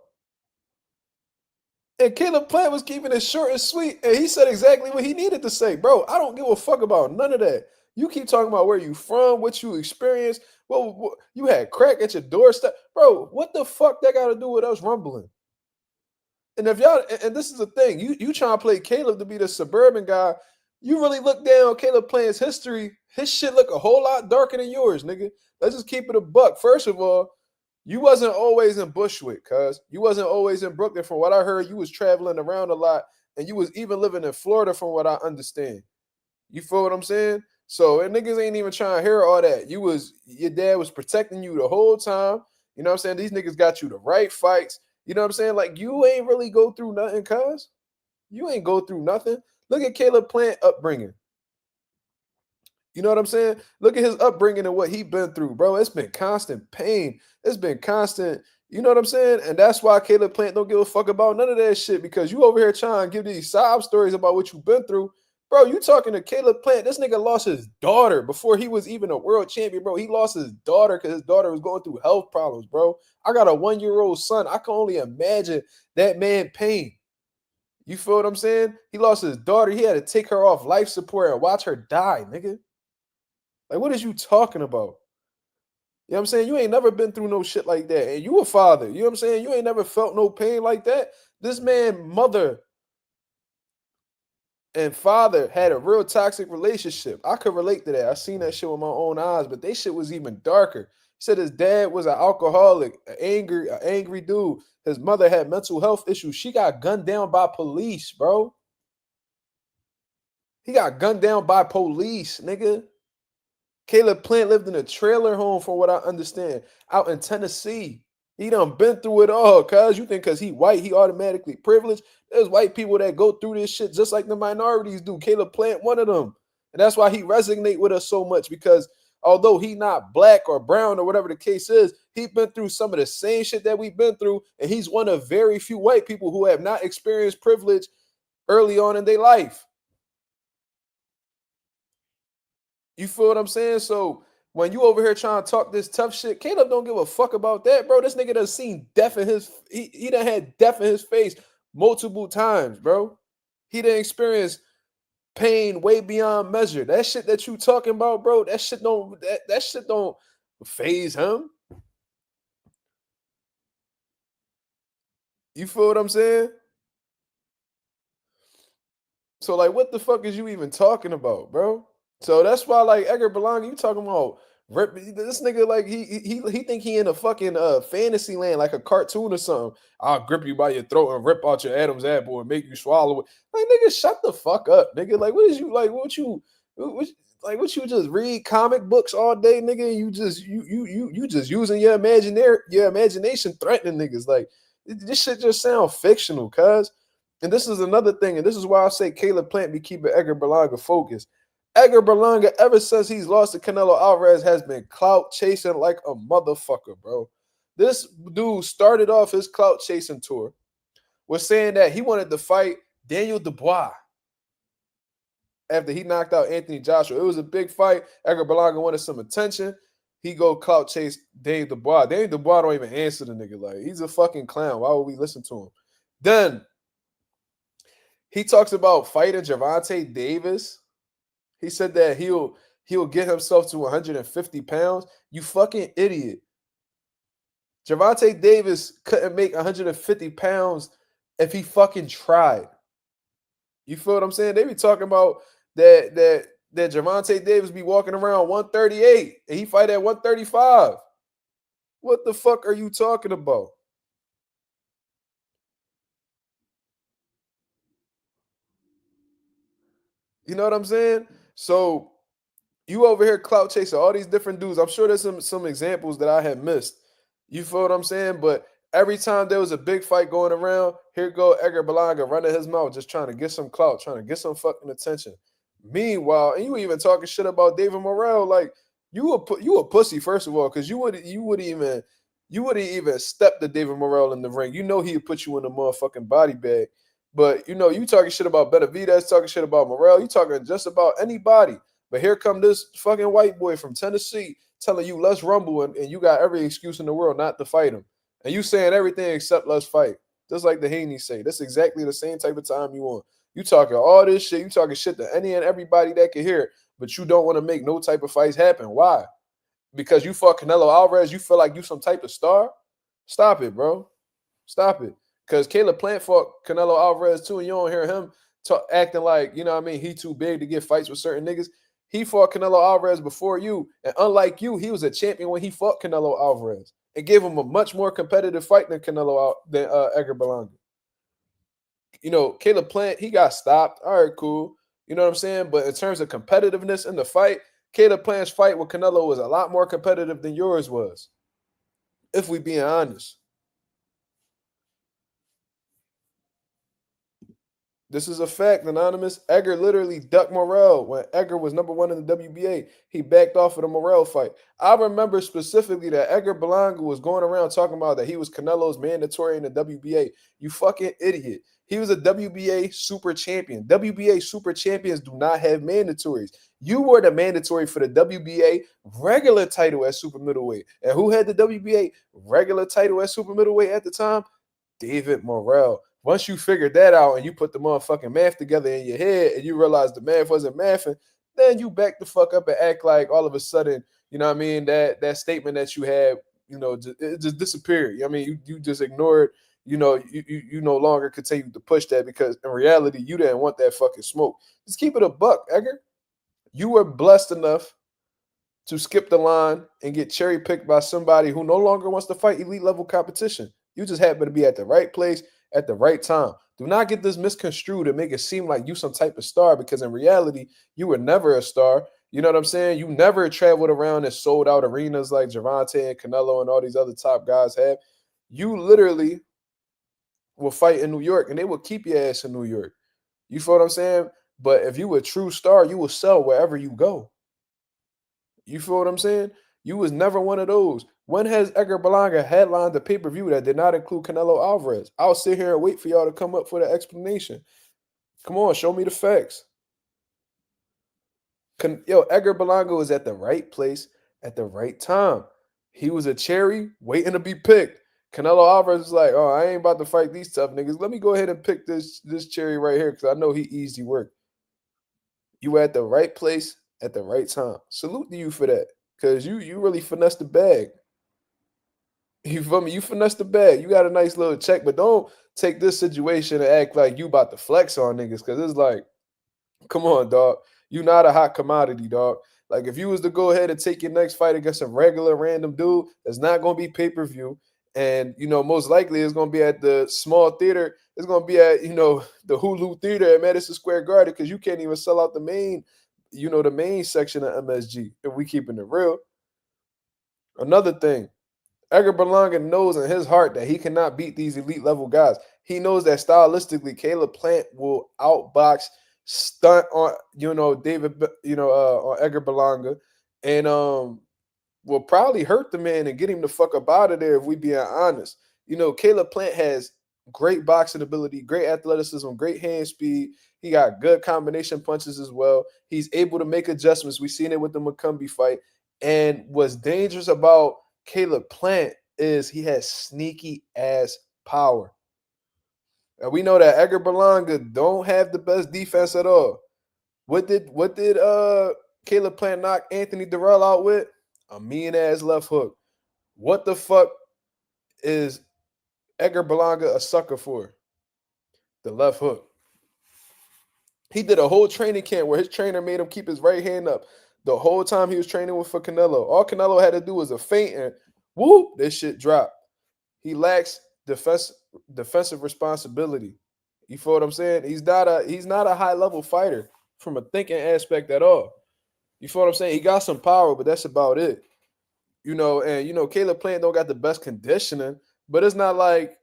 And Caleb Plant was keeping it short and sweet, and he said exactly what he needed to say. Bro, I don't give a fuck about none of that. You keep talking about where you from, what you experienced. Well, you had crack at your doorstep. Bro, what the fuck that got to do with us rumbling? And if y'all, and this is the thing, you trying to play Caleb to be the suburban guy, you really look down Caleb Plant's history, his shit look a whole lot darker than yours, nigga. Let's just keep it a buck. First of all, you wasn't always in Bushwick, cuz. You wasn't always in Brooklyn. From what I heard, you was traveling around a lot, and you was even living in Florida from what I understand. You feel what I'm saying? So, and niggas ain't even trying to hear all that. Your dad was protecting you the whole time. You know what I'm saying? These niggas got you the right fights. You know what I'm saying? Like, you ain't really go through nothing, cuz. You ain't go through nothing. Look at Caleb Plant upbringing. You know what I'm saying? Look at his upbringing and what he been through, bro. It's been constant pain. It's been constant. You know what I'm saying? And that's why Caleb Plant don't give a fuck about none of that shit because you over here trying to give these sob stories about what you've been through. Bro, you talking to Caleb Plant. This nigga lost his daughter before he was even a world champion, bro. He lost his daughter because his daughter was going through health problems, bro. I got a 1-year-old son. I can only imagine that man pain. You feel what I'm saying? He lost his daughter. He had to take her off life support and watch her die, nigga. Like, what is you talking about? You know what I'm saying? You ain't never been through no shit like that. And you a father. You know what I'm saying? You ain't never felt no pain like that. This man, mother and father had a real toxic relationship. I could relate to that. I seen that shit with my own eyes, but they shit was even darker. He said his dad was an alcoholic, an angry dude. His mother had mental health issues. She got gunned down by police, bro. He got gunned down by police, nigga. Caleb Plant lived in a trailer home, from what I understand, out in Tennessee. He done been through it all, cuz. You think because he white, he automatically privileged? There's white people that go through this shit just like the minorities do. Caleb Plant, one of them. And that's why he resonate with us so much, because although he not black or brown or whatever the case is, he been through some of the same shit that we've been through. And he's one of very few white people who have not experienced privilege early on in their life. You feel what I'm saying? So when you over here trying to talk this tough shit, Caleb don't give a fuck about that, bro. This nigga done seen death in his he done had death in his face multiple times, bro. He done experienced pain way beyond measure. That shit that you talking about, bro, that shit don't phase him. You feel what I'm saying? So like what the fuck is you even talking about, bro? So that's why, like, Edgar Berlanga, you talking about this nigga, like he think he in a fucking fantasy land, like a cartoon or something. I'll grip you by your throat and rip out your Adam's apple and make you swallow it. Like, nigga, shut the fuck up, nigga. Like, what is you like? What you just read comic books all day, nigga? You just using your imagination, threatening niggas. Like, this shit just sound fictional, cuz. And this is another thing, and this is why I say Caleb Plant be keeping Edgar Berlanga focused. Edgar Berlanga, ever since he's lost to Canelo Alvarez, has been clout chasing like a motherfucker, bro. This dude started off his clout chasing tour was saying that he wanted to fight Daniel Dubois after he knocked out Anthony Joshua. It was a big fight. Edgar Berlanga wanted some attention. He go clout chase Daniel Dubois. Daniel Dubois don't even answer the nigga. Like, he's a fucking clown. Why would we listen to him? Then he talks about fighting Gervonta Davis. He said that he'll get himself to 150 pounds. You fucking idiot. Gervonta Davis couldn't make 150 pounds if he fucking tried. You feel what I'm saying? They be talking about that Gervonta Davis be walking around 138 and he fight at 135. What the fuck are you talking about? You know what I'm saying? So you over here clout chasing all these different dudes. I'm sure there's some examples that I had missed. You feel what I'm saying? But every time there was a big fight going around, here go Edgar Berlanga running his mouth, just trying to get some clout, trying to get some fucking attention. Meanwhile, and you even talking shit about David Morrell, like you a pussy, first of all, because you wouldn't even step to David Morrell in the ring. You know he'd put you in a motherfucking body bag. But you know, you talking shit about Benavidez, talking shit about Morrell, you talking just about anybody. But here come this fucking white boy from Tennessee telling you let's rumble, and you got every excuse in the world not to fight him. And you saying everything except let's fight. Just like the Haney say. That's exactly the same type of time you want. You talking all this shit, you talking shit to any and everybody that can hear it, but you don't want to make no type of fights happen. Why? Because you fought Canelo Alvarez, you feel like you some type of star? Stop it, bro. Stop it. Because Caleb Plant fought Canelo Alvarez too, and you don't hear him acting like, you know what I mean, he too big to get fights with certain niggas. He fought Canelo Alvarez before you, and unlike you, he was a champion when he fought Canelo Alvarez. It gave him a much more competitive fight than Edgar Berlanga. You know, Caleb Plant, he got stopped. All right, cool. You know what I'm saying? But in terms of competitiveness in the fight, Caleb Plant's fight with Canelo was a lot more competitive than yours was, if we being honest. This is a fact, Anonymous. Edgar literally ducked Morrell when Edgar was #1 in the WBA. He backed off of the Morrell fight. I remember specifically that Edgar Berlanga was going around talking about that he was Canelo's mandatory in the WBA. You fucking idiot. He was a WBA super champion. WBA super champions do not have mandatories. You were the mandatory for the WBA regular title at super middleweight. And who had the WBA regular title at super middleweight at the time? David Morrell. Once you figured that out and you put the motherfucking math together in your head and you realize the math wasn't mathing, then you back the fuck up and act like all of a sudden, you know what I mean, that statement that you had, it just disappeared. I mean, you just ignored, you no longer continue to push that because in reality, you didn't want that fucking smoke. Just keep it a buck, Edgar. You were blessed enough to skip the line and get cherry picked by somebody who no longer wants to fight elite level competition. You just happen to be at the right place at the right time. Do not get this misconstrued and make it seem like you some type of star because in reality, you were never a star. You know what I'm saying? You never traveled around and sold out arenas like Gervonta and Canelo and all these other top guys have. You literally will fight in New York and they will keep your ass in New York. You feel what I'm saying? But if you were a true star, you will sell wherever you go. You feel what I'm saying? You was never one of those. When has Edgar Berlanga headlined a pay-per-view that did not include Canelo Alvarez? I'll sit here and wait for y'all to come up for the explanation. Come on, show me the facts. Edgar Berlanga was at the right place at the right time. He was a cherry waiting to be picked. Canelo Alvarez was like, oh, I ain't about to fight these tough niggas. Let me go ahead and pick this cherry right here because I know he easy work. You were at the right place at the right time. Salute to you for that. Because you really finessed the bag. You feel me? You finessed the bag. You got a nice little check, but don't take this situation and act like you about to flex on niggas. Because it's like, come on, dog. You not a hot commodity, dog. Like, if you was to go ahead and take your next fight against a regular random dude, it's not going to be pay-per-view. And, most likely it's going to be at the small theater. It's going to be at, the Hulu Theater at Madison Square Garden because you can't even sell out the main, the main section of MSG if we keeping it real. Another thing, Edgar Berlanga knows in his heart that he cannot beat these elite level guys. He knows that stylistically, Caleb Plant will outbox, stunt on, David, on Edgar Berlanga, and will probably hurt the man and get him the fuck up out of there if we being honest. Caleb Plant has great boxing ability, great athleticism, great hand speed. He got good combination punches as well. He's able to make adjustments. We've seen it with the McCumbee fight. And what's dangerous about Caleb Plant is he has sneaky ass power. And we know that Edgar Berlanga don't have the best defense at all. What did Caleb Plant knock Anthony Durrell out with? A mean ass left hook. What the fuck is Edgar Berlanga a sucker for? The left hook. He did a whole training camp where his trainer made him keep his right hand up the whole time he was training for Canelo. All Canelo had to do was a feint and whoop, this shit dropped. He lacks defensive responsibility. You feel what I'm saying? He's not a high level fighter from a thinking aspect at all. You feel what I'm saying? He got some power, but that's about it. Caleb Plant don't got the best conditioning, but it's not like,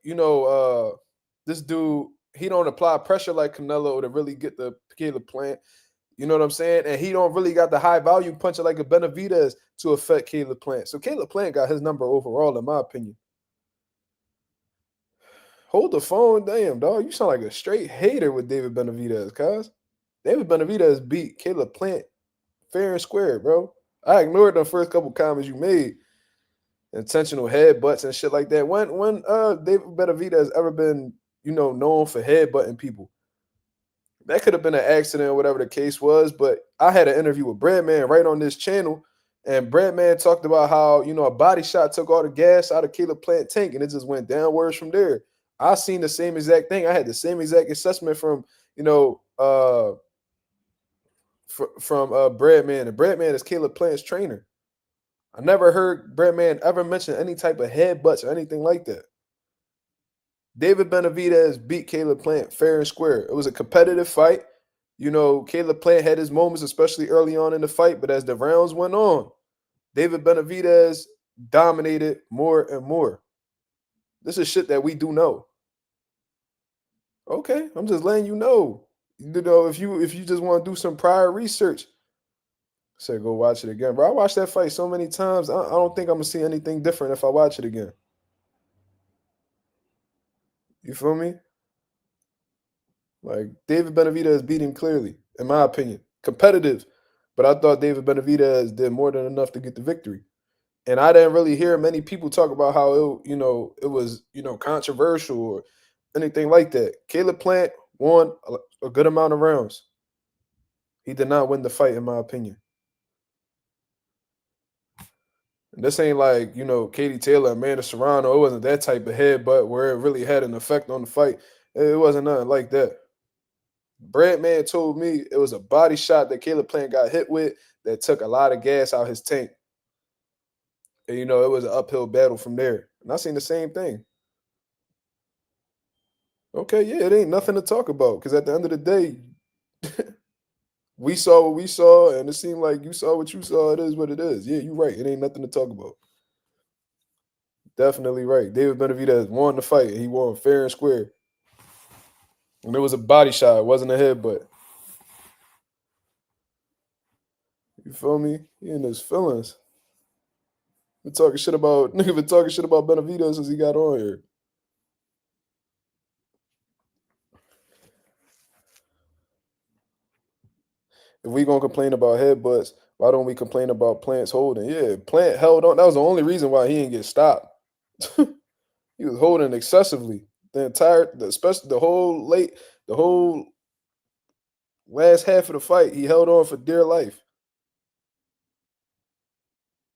this dude, he don't apply pressure like Canelo to really get the Caleb Plant. You know what I'm saying? And he don't really got the high volume puncher like a Benavidez to affect Caleb Plant. So Caleb Plant got his number overall, in my opinion. Hold the phone. Damn, dog. You sound like a straight hater with David Benavidez, cuz. David Benavidez beat Caleb Plant fair and square, bro. I ignored the first couple comments you made. Intentional headbutts and shit like that. When David Benavidez ever been, known for headbutting people? That could have been an accident or whatever the case was, but I had an interview with Breadman right on this channel, and Breadman talked about how, a body shot took all the gas out of Caleb Plant tank, and it just went downwards from there. I seen the same exact thing. I had the same exact assessment from, Breadman, and Breadman is Caleb Plant's trainer. I never heard Breadman ever mention any type of headbutts or anything like that. David Benavidez beat Caleb Plant fair and square. It was a competitive fight. Caleb Plant had his moments, especially early on in the fight, but as the rounds went on, David Benavidez dominated more and more. This is shit that we do know. Okay, I'm just letting you know. You know, if you just want to do some prior research, say go watch it again. Bro, I watched that fight so many times. I don't think I'm gonna see anything different if I watch it again. You feel me? Like David Benavidez beat him clearly, in my opinion. Competitive. But I thought David Benavidez did more than enough to get the victory. And I didn't really hear many people talk about how it was, controversial or anything like that. Caleb Plant won a good amount of rounds. He did not win the fight, in my opinion. And this ain't like, Katie Taylor, Amanda Serrano. It wasn't that type of headbutt where it really had an effect on the fight. It wasn't nothing like that. Breadman told me it was a body shot that Caleb Plant got hit with that took a lot of gas out his tank. And, it was an uphill battle from there. And I seen the same thing. Okay, yeah, it ain't nothing to talk about because at the end of the day, we saw what we saw, and it seemed like you saw what you saw. It is what it is. Yeah, you're right. It ain't nothing to talk about. Definitely right. David Benavidez won the fight, and he won fair and square. And it was a body shot. It wasn't a headbutt. You feel me? He in his feelings. Been talking shit about nigga been talking shit about Benavidez since he got on here. If we gonna complain about headbutts, why don't we complain about Plant's holding? Yeah, Plant held on. That was the only reason why he didn't get stopped. He was holding excessively especially the whole last half of the fight. He held on for dear life.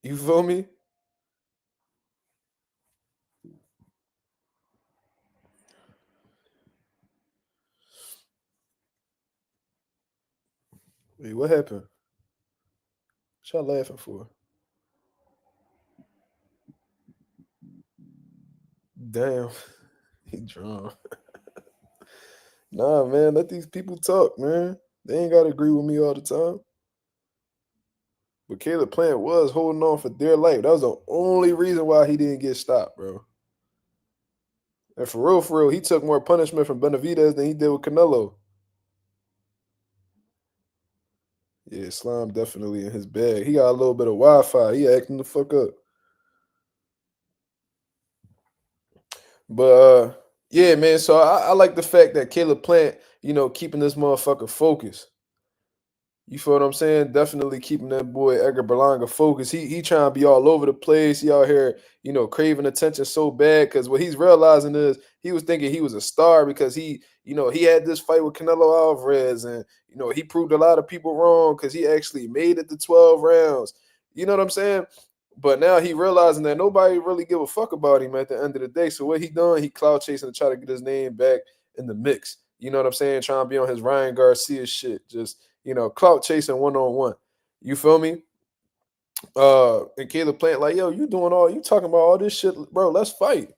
You feel me? Hey, what happened? What y'all laughing for? Damn, he drunk. Nah, man, let these people talk, man. They ain't gotta agree with me all the time. But Caleb Plant was holding on for dear life. That was the only reason why he didn't get stopped, bro. And for real, he took more punishment from Benavidez than he did with Canelo. Yeah, Slime definitely in his bag. He got a little bit of Wi-Fi. He acting the fuck up. But yeah, man. So I like the fact that Caleb Plant, keeping this motherfucker focused. You feel what I'm saying? Definitely keeping that boy Edgar Berlanga focused. He trying to be all over the place. He out here, craving attention so bad because what he's realizing is he was thinking he was a star because he had this fight with Canelo Alvarez and he proved a lot of people wrong because he actually made it to 12 rounds. You know what I'm saying? But now he realizing that nobody really give a fuck about him at the end of the day. So what he done? He cloud chasing to try to get his name back in the mix. You know what I'm saying? Trying to be on his Ryan Garcia shit. Just clout chasing 1-on-1. You feel me? And Caleb Plant, like, yo, you talking about all this shit, bro. Let's fight.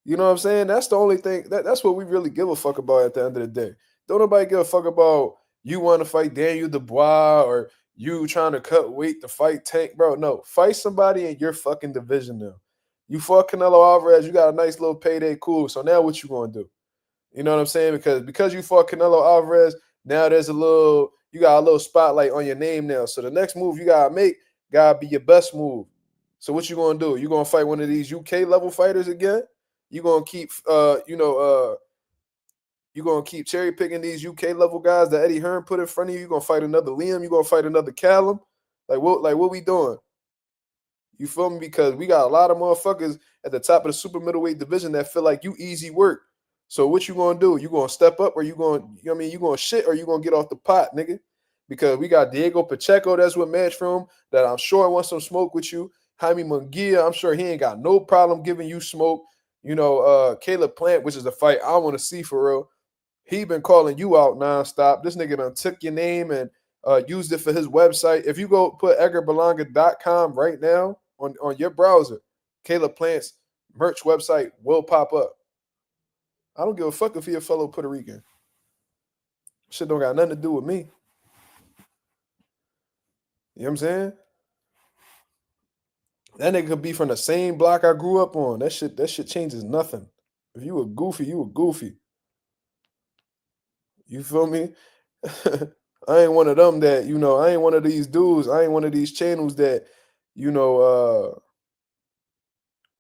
You know what I'm saying? That's the only thing that's what we really give a fuck about at the end of the day. Don't nobody give a fuck about you want to fight Daniel Dubois or you trying to cut weight to fight Tank, bro. No, fight somebody in your fucking division now. You fought Canelo Alvarez, you got a nice little payday, cool. So now what you gonna do? You know what I'm saying? Because you fought Canelo Alvarez, now you got a little spotlight on your name now. So the next move you gotta make gotta be your best move. So what you gonna do? You gonna fight one of these UK level fighters again? You gonna keep you gonna keep cherry picking these UK level guys that Eddie Hearn put in front of you? You gonna fight another Liam? You gonna fight another Callum? Like what we doing? You feel me? Because we got a lot of motherfuckers at the top of the super middleweight division that feel like you easy work. So what you gonna do? You gonna step up or you gonna shit or you gonna get off the pot, nigga? Because we got Diego Pacheco, that's what match from that I'm sure wants some smoke with you. Jaime Munguia, I'm sure he ain't got no problem giving you smoke. Caleb Plant, which is the fight I want to see for real. He been calling you out nonstop. This nigga done took your name and used it for his website. If you go put edgarberlanga.com right now on your browser, Caleb Plant's merch website will pop up. I don't give a fuck if he a fellow Puerto Rican. Shit don't got nothing to do with me. You know what I'm saying? That nigga could be from the same block I grew up on. That shit changes nothing. If you a goofy, you a goofy. You feel me? I ain't one of them that, I ain't one of these dudes. I ain't one of these channels that, you know,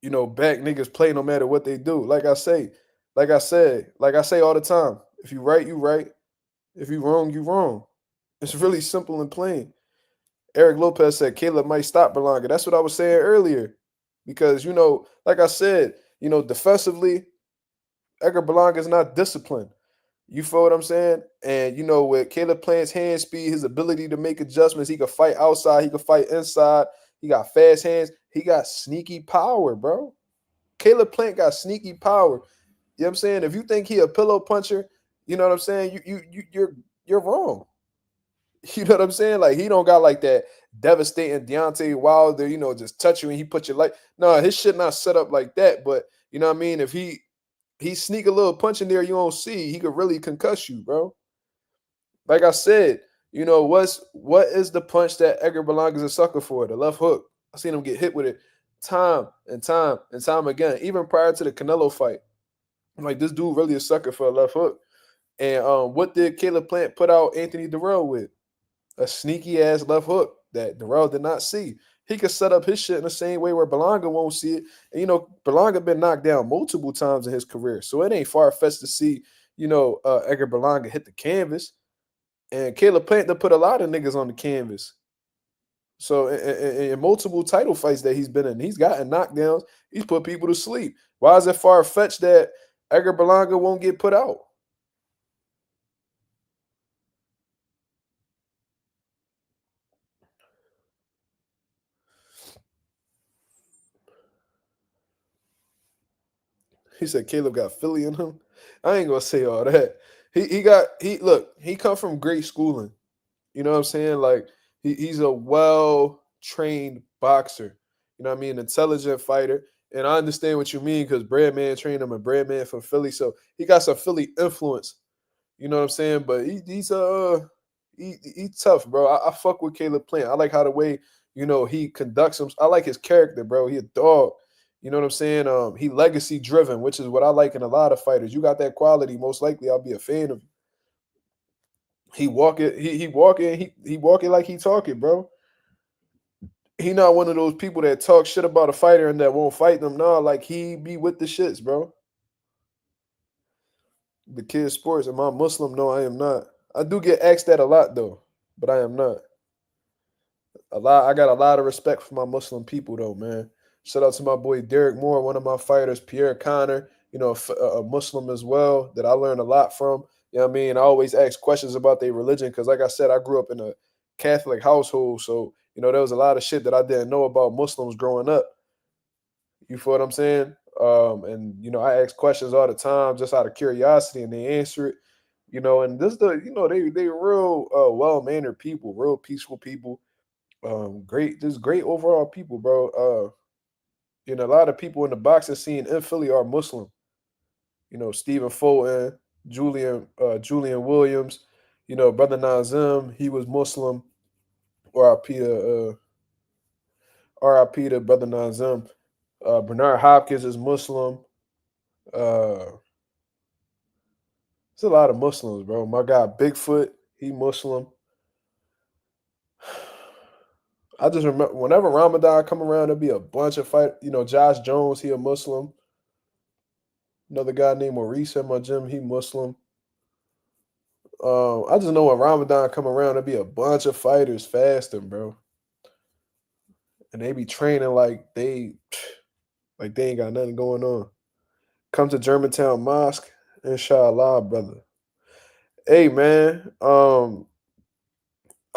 back niggas play no matter what they do. Like I say all the time, if you right, you right. If you wrong, you wrong. It's really simple and plain. Eric Lopez said Caleb might stop Berlanga. That's what I was saying earlier. Because, like I said, defensively, Edgar Berlanga is not disciplined. You feel what I'm saying? And with Caleb playing his hand speed, his ability to make adjustments, he could fight outside, he could fight inside. He got fast hands. He got sneaky power, bro. Caleb Plant got sneaky power. You know what I'm saying? If you think he a pillow puncher, you know what I'm saying? You're wrong. You know what I'm saying? Like he don't got like that devastating Deontay Wilder, just touch you and he put you like no, his shit not set up like that. But you know what I mean? If he sneak a little punch in there you don't see, he could really concuss you, bro. Like I said, what is the punch that Edgar Berlanga is a sucker for? The left hook. I seen him get hit with it time and time and time again, even prior to the Canelo fight. I'm like, this dude really a sucker for a left hook. And what did Caleb Plant put out Anthony Durrell with? A sneaky ass left hook that Durrell did not see. He could set up his shit in the same way where Berlanga won't see it. And Berlanga been knocked down multiple times in his career, so it ain't far fetched to see Edgar Berlanga hit the canvas. And Caleb Plant to put a lot of niggas on the canvas. So in multiple title fights that he's been in, he's gotten knockdowns. He's put people to sleep. Why is it far fetched that Edgar Berlanga won't get put out? He said Caleb got Philly in him. I ain't gonna say all that. He come from great schooling. You know what I'm saying? Like he's a well trained boxer. You know what I mean? Intelligent fighter. And I understand what you mean because Breadman trained him and Breadman from Philly. So he got some Philly influence. You know what I'm saying? But he's tough, bro. I fuck with Caleb Plant. I like how the way he conducts him. I like his character, bro. He a dog. You know what I'm saying? He legacy driven, which is what I like in a lot of fighters. You got that quality, most likely I'll be a fan of you. He walk it, he walk it, he walk it like he talk it, bro. He not one of those people that talk shit about a fighter and that won't fight them. No, like he be with the shits, bro. The kid sports. Am I Muslim? No, I am not. I do get asked that a lot though, but I am not. I got a lot of respect for my Muslim people though, man. Shout out to my boy Derek Moore, one of my fighters, Pierre Connor, a Muslim as well that I learned a lot from. You know what I mean? I always ask questions about their religion because, like I said, I grew up in a Catholic household. So, there was a lot of shit that I didn't know about Muslims growing up. You feel what I'm saying? And I ask questions all the time just out of curiosity, and they answer it. And they real well mannered people, real peaceful people. Great, just great overall people, bro. A lot of people in the boxing scene in Philly are Muslim. Stephen Fulton, Julian Williams. Brother Nazim, he was Muslim. R.I.P. to R.I.P. to Brother Nazim. Bernard Hopkins is Muslim. Uh, there's a lot of Muslims, bro. My guy Bigfoot, he Muslim. I just remember whenever Ramadan come around, there'll be a bunch of fight. Josh Jones, he a Muslim. Another guy named Maurice at my gym, he Muslim. I just know when Ramadan come around, there'll be a bunch of fighters fasting, bro, and they be training like they ain't got nothing going on. Come to Germantown Mosque, inshallah, brother. Hey, man.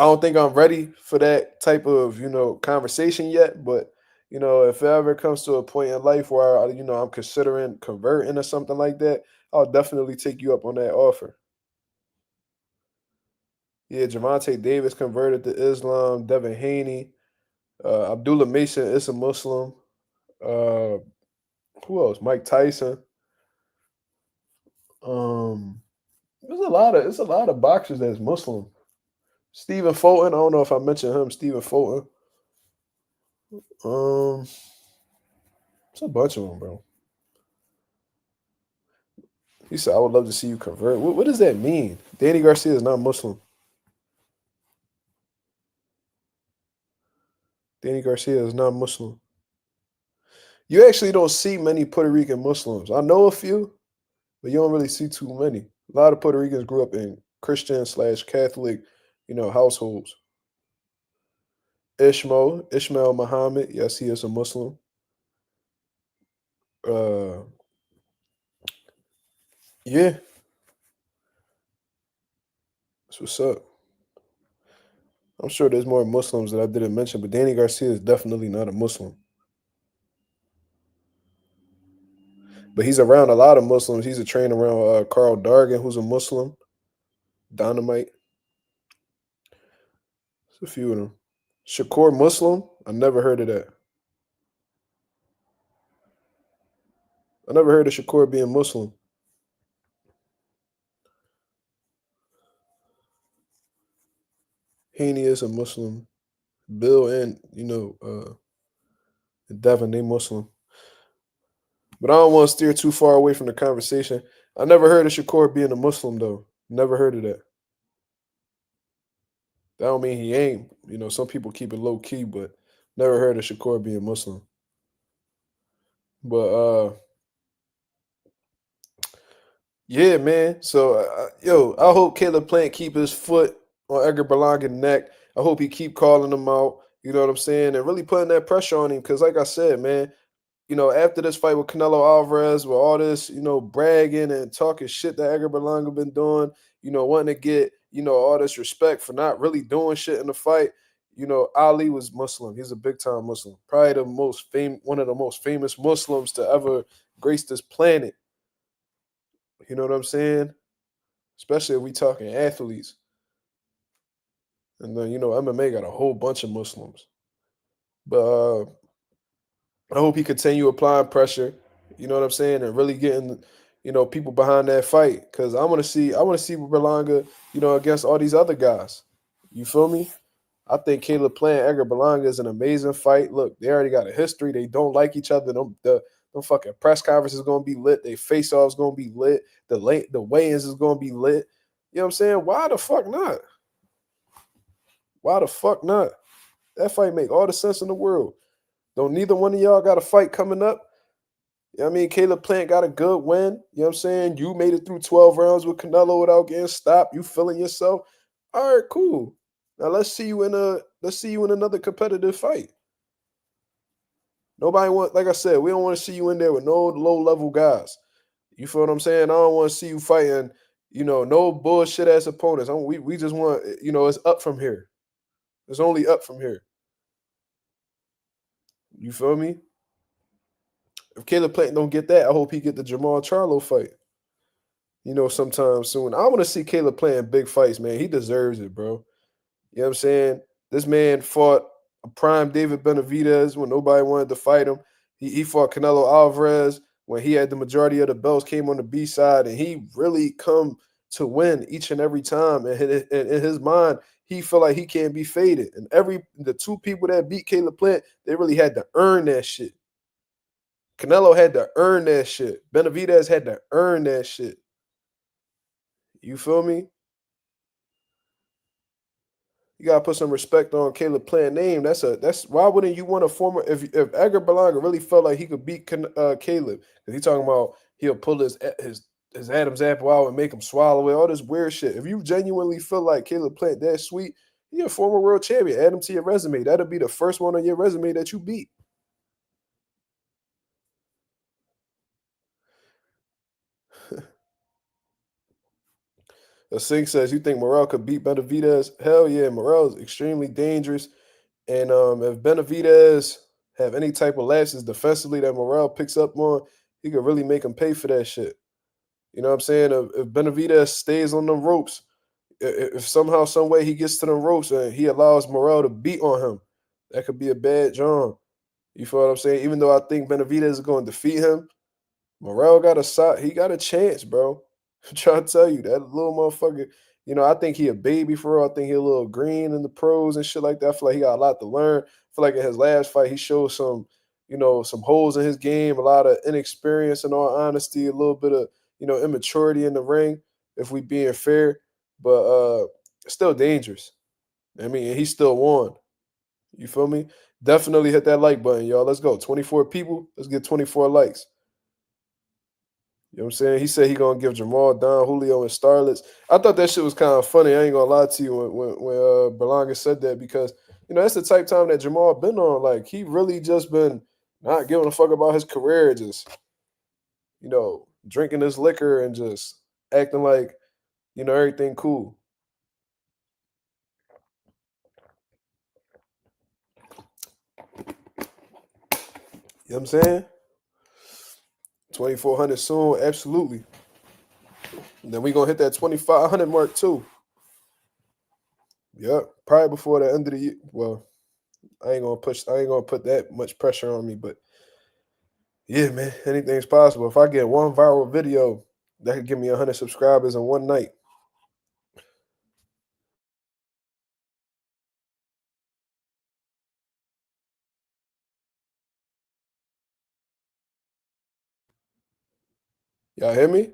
I don't think I'm ready for that type of conversation yet, but if it ever comes to a point in life where I'm considering converting or something like that, I'll definitely take you up on that offer. Yeah, Javante Davis converted to Islam. Devin Haney, Abdullah Mason is a Muslim. Uh, who else? Mike Tyson. Um, there's a lot of boxers that's Muslim. Stephen Fulton. I don't know if I mentioned him. Stephen Fulton. It's a bunch of them, bro. He said, "I would love to see you convert." What does that mean? Danny Garcia is not Muslim. Danny Garcia is not Muslim. You actually don't see many Puerto Rican Muslims. I know a few, but you don't really see too many. A lot of Puerto Ricans grew up in Christian/Catholic, households. Ishmael Muhammad, yes, he is a Muslim. Uh, yeah, that's what's up. I'm sure there's more Muslims that I didn't mention, but Danny Garcia is definitely not a Muslim. But he's around a lot of Muslims. He's a trainer around Carl Dargan, who's a Muslim. Dynamite. There's a few of them. Shakur Muslim. I never heard of that. I never heard of Shakur being Muslim. Haney is a Muslim. Bill and Devin, they Muslim. But I don't want to steer too far away from the conversation. I never heard of Shakur being a Muslim though. Never heard of that. That don't mean he ain't. Some people keep it low key, but never heard of Shakur being Muslim. But yeah, man. So I hope Caleb Plant keep his foot on Edgar Berlanga's neck. I hope he keep calling him out. You know what I'm saying, and really putting that pressure on him. Because, like I said, man, after this fight with Canelo Alvarez, with all this, bragging and talking shit that Edgar Berlanga been doing, wanting to get, all this respect for not really doing shit in the fight. Ali was Muslim. He's a big time Muslim. Probably one of the most famous Muslims to ever grace this planet. You know what I'm saying? Especially if we talking athletes. And then, MMA got a whole bunch of Muslims. But I hope he continue applying pressure. You know what I'm saying, and really getting people behind that fight because I want to see Berlanga against all these other guys. You feel me? I think Caleb Plant, Edgar Berlanga is an amazing fight. Look, they already got a history. They don't like each other. Them fucking press conferences gonna be lit. They face offs gonna be lit. The weigh-ins is gonna be lit. You know what I'm saying? Why the fuck not? Why the fuck not? That fight make all the sense in the world. Don't neither one of y'all got a fight coming up? You know what I mean? Caleb Plant got a good win. You know what I'm saying? You made it through 12 rounds with Canelo without getting stopped. You feeling yourself. All right, cool. Now let's see you in another competitive fight. Like I said, we don't want to see you in there with no low level guys. You feel what I'm saying? I don't want to see you fighting, no bullshit ass opponents. We just want, it's up from here. It's only up from here. You feel me? If Caleb Plant don't get that, I hope he get the Jamal Charlo fight. Sometime soon. I want to see Caleb playing big fights, man. He deserves it, bro. You know what I'm saying? This man fought a prime David Benavidez when nobody wanted to fight him. He fought Canelo Alvarez when he had the majority of the belts, came on the B side, and he really come to win each and every time. And in his mind, he felt like he can't be faded. And the two people that beat Caleb Plant, they really had to earn that shit. Canelo had to earn that shit. Benavidez had to earn that shit. You feel me? You gotta put some respect on Caleb Plant name. That's why wouldn't you want a former if Edgar Berlanga really felt like he could beat Caleb? Because he talking about he'll pull his Adam's apple out and make him swallow it, all this weird shit. If you genuinely feel like Caleb Plant that sweet, you're a former world champion. Add him to your resume. That'll be the first one on your resume that you beat. A Singh says, "You think Morrell could beat Benavidez?" Hell yeah, Morrell is extremely dangerous. And if Benavidez have any type of lapses defensively that Morrell picks up on, he could really make him pay for that shit. You know what I'm saying? If Benavidez stays on the ropes, if somehow, some way he gets to the ropes and he allows Morrell to beat on him, that could be a bad John. You feel what I'm saying? Even though I think Benavidez is going to defeat him, Morrell got he got a chance, bro. I'm trying to tell you that little motherfucker. I think he a baby for real. I think he a little green in the pros and shit like that. I feel like he got a lot to learn. I feel like in his last fight, he showed some holes in his game, a lot of inexperience in all honesty, a little bit of, immaturity in the ring, if we being fair, but still dangerous. I mean, and he still won. You feel me? Definitely hit that like button, y'all. Let's go. 24 people. Let's get 24 likes. You know what I'm saying? He said he gonna give Jamal, Don, Julio, and Starlets. I thought that shit was kind of funny. I ain't gonna lie to you when Berlanga said that, because that's the type time that Jamal been on. Like, he really just been not giving a fuck about his career, just drinking his liquor and just acting like everything cool. You know what I'm saying? 2,400 soon, absolutely. And then we gonna hit that 2,500 mark too. Yep, probably before the end of the year. Well, I ain't gonna put that much pressure on me, but yeah, man, anything's possible. If I get one viral video, that could give me 100 subscribers in one night. Y'all hear me? If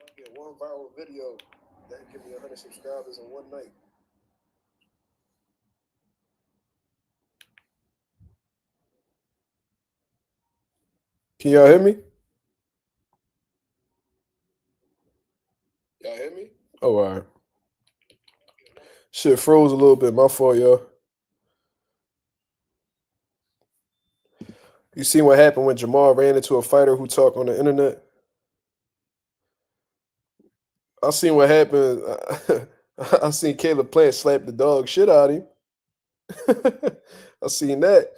I get one viral video, that could give me 100 subscribers in one night. Can y'all hear me? Y'all hear me? Oh, all right. Shit froze a little bit. My fault, y'all. You seen what happened when Jamal ran into a fighter who talked on the internet? I seen what happened. I seen Caleb Plant slap the dog shit out of him. I seen that.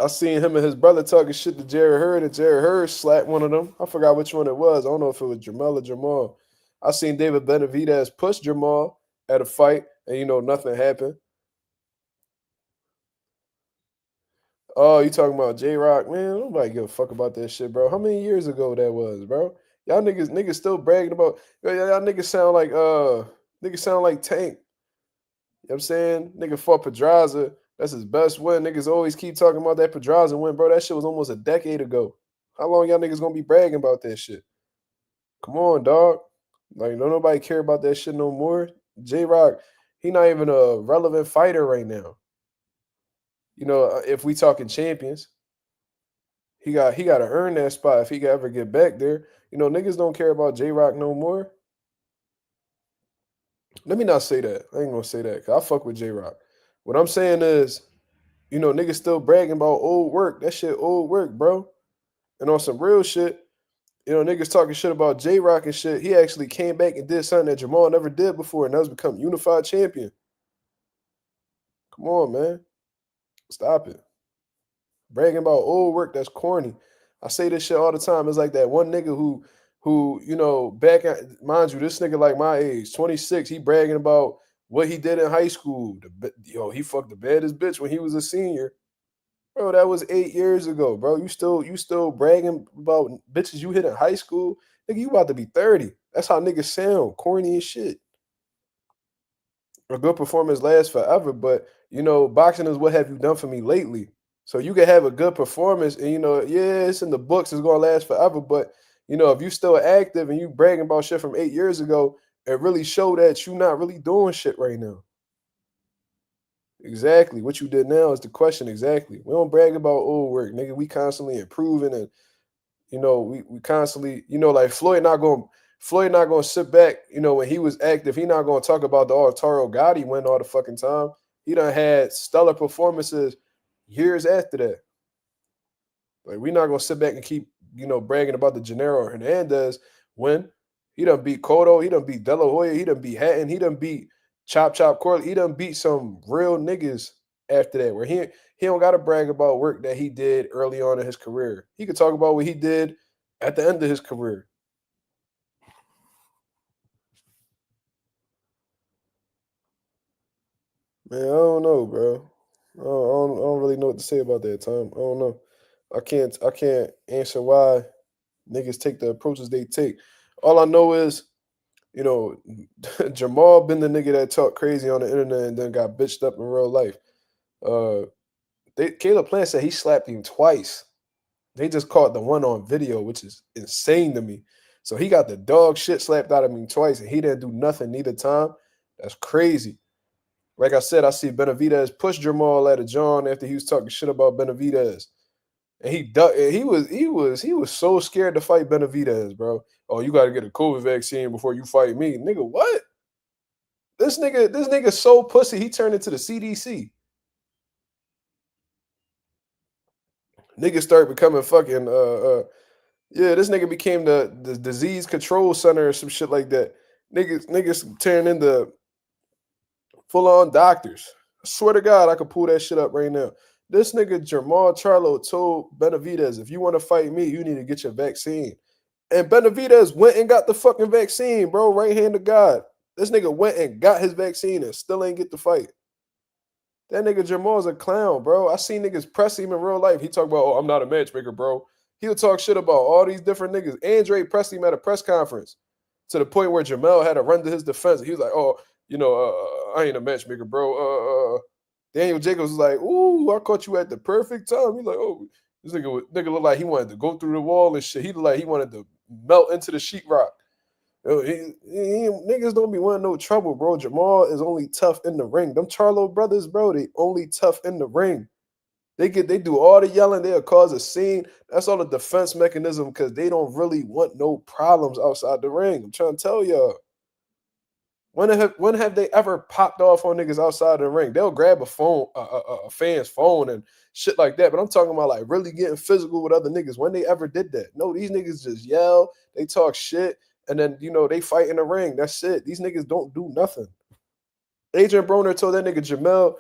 I seen him and his brother talking shit to Jared Hurd, and Jared Hurd slapped one of them. I forgot which one it was. I don't know if it was Jamel or Jamal. I seen David Benavidez push Jamal at a fight, and nothing happened. Oh, you talking about J Rock? Man, nobody give a fuck about that shit, bro. How many years ago that was, bro? Y'all niggas still bragging about y'all niggas sound like Tank. You know what I'm saying? Nigga fought Pedraza. That's his best win. Niggas always keep talking about that Pedraza win, bro. That shit was almost a decade ago. How long y'all niggas gonna be bragging about that shit? Come on, dog. Like, don't nobody care about that shit no more. J Rock, he not even a relevant fighter right now. If we talking champions, he got to earn that spot if he can ever get back there. Niggas don't care about J Rock no more. Let me not say that. I ain't gonna say that, 'cause I fuck with J Rock. What I'm saying is, niggas still bragging about old work. That shit old work, bro. And on some real shit, niggas talking shit about J Rock and shit. He actually came back and did something that Jamal never did before, and that was become unified champion. Come on, man. Stop it. Bragging about old work, that's corny. I say this shit all the time. It's like that one nigga who, back at, mind you, this nigga like my age, 26, he bragging about what he did in high school. He fucked the baddest bitch when he was a senior. Bro, that was 8 years ago, bro. You still bragging about bitches you hit in high school? Nigga, you about to be 30. That's how niggas sound, corny as shit. A good performance lasts forever, but boxing is what have you done for me lately. So you can have a good performance, and yeah, it's in the books, it's gonna last forever. But if you still active and you bragging about shit from 8 years ago, it really show that you not really doing shit right now. Exactly. What you did now is the question. Exactly. We don't brag about old work, nigga. We constantly improving, and we constantly, like Floyd not gonna sit back, when he was active, he not gonna talk about the Arturo Gotti win all the fucking time. He done had stellar performances years after that. Like, we not gonna sit back and keep, bragging about the Gennaro Hernandez win. He done beat Cotto, he done beat De La Hoya, he done beat Hatton, he done beat Chop Chop Corley, he done beat some real niggas after that, where he don't gotta brag about work that he did early on in his career. He could talk about what he did at the end of his career. Man, I don't know, bro. I don't really know what to say about that, Tom. I don't know. I can't answer why niggas take the approaches they take. All I know is, you know, Jamal been the nigga that talked crazy on the internet and then got bitched up in real life. Uh Caleb Plant said he slapped him twice. They just caught the one on video, which is insane to me. So he got the dog shit slapped out of me twice, and he didn't do nothing neither time. That's crazy. Like I said, I see Benavidez push Jamal at a John after he was talking shit about Benavidez. And he was so scared to fight Benavidez, bro. Oh, you gotta get a COVID vaccine before you fight me. Nigga, what? This nigga so pussy, he turned into the CDC. Niggas start becoming fucking yeah, this nigga became the disease control center or some shit like that. Niggas turn into full on doctors. I swear to God, I could pull that shit up right now. This nigga Jamal Charlo told Benavidez, if you want to fight me, you need to get your vaccine. And Benavidez went and got the fucking vaccine, bro. Right hand to God. This nigga went and got his vaccine and still ain't get the fight. That nigga Jamal's a clown, bro. I seen niggas press him in real life. He talk about, oh, I'm not a matchmaker, bro. He'll talk shit about all these different niggas. Andre pressed him at a press conference to the point where Jamel had to run to his defense. He was like, oh, I ain't a matchmaker, bro. Daniel Jacobs was like, ooh, I caught you at the perfect time. He's like, oh, this nigga looked like he wanted to go through the wall and shit. He looked like he wanted to melt into the sheetrock. Niggas don't be wanting no trouble, bro. Jamal is only tough in the ring. Them Charlo brothers, bro, they only tough in the ring. They do all the yelling, they'll cause a scene. That's all the defense mechanism because they don't really want no problems outside the ring. I'm trying to tell y'all. When have they ever popped off on niggas outside the ring? They'll grab a fan's phone and shit like that. But I'm talking about like really getting physical with other niggas. When they ever did that? No, these niggas just yell, they talk shit, and then they fight in the ring. That's it. These niggas don't do nothing. Adrian Broner told that nigga Jamel,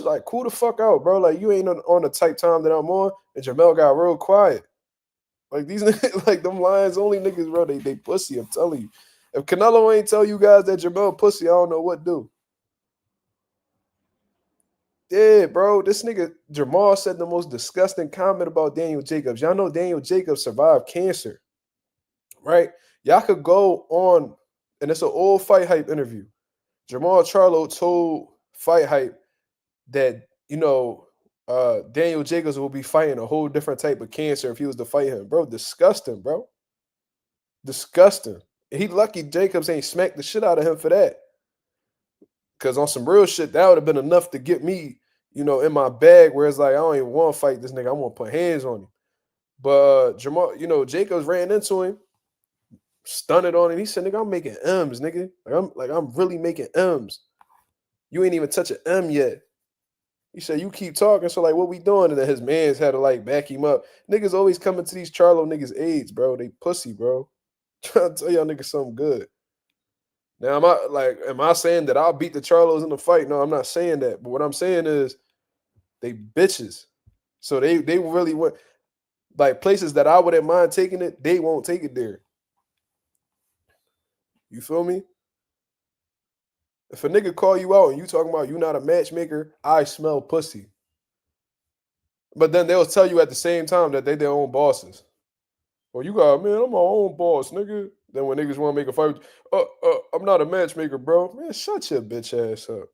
like cool the fuck out, bro. Like you ain't on the type time that I'm on. And Jamel got real quiet. Like these niggas, like them Lions only niggas, bro. They pussy. I'm telling you. If Canelo ain't tell you guys that Jamel pussy, I don't know what do. Yeah, bro. This nigga Jamal said the most disgusting comment about Daniel Jacobs. Y'all know Daniel Jacobs survived cancer, right? Y'all could go on, and it's an old Fight Hype interview. Jamal Charlo told Fight Hype that Daniel Jacobs will be fighting a whole different type of cancer if he was to fight him, bro. Disgusting, bro. Disgusting. He lucky Jacobs ain't smacked the shit out of him for that. Because on some real shit, that would have been enough to get me, in my bag where it's like, I don't even want to fight this nigga. I want to put hands on him. But Jamal, Jacobs ran into him, stunned on him. He said, nigga, I'm making M's, nigga. I'm really making M's. You ain't even touch an M yet. He said, you keep talking, so like, what we doing? And then his mans had to like back him up. Niggas always coming to these Charlo niggas' aids, bro. They pussy, bro. Trying to tell y'all niggas something good. Now, am I saying that I'll beat the Charlos in the fight? No, I'm not saying that. But what I'm saying is they bitches. So they really want, like, places that I wouldn't mind taking it, they won't take it there. You feel me? If a nigga call you out and you talking about you not a matchmaker, I smell pussy. But then they'll tell you at the same time that they their own bosses. Well, you got, man, I'm my own boss, nigga. Then when niggas want to make a fight, I'm not a matchmaker, bro. Man, shut your bitch ass up.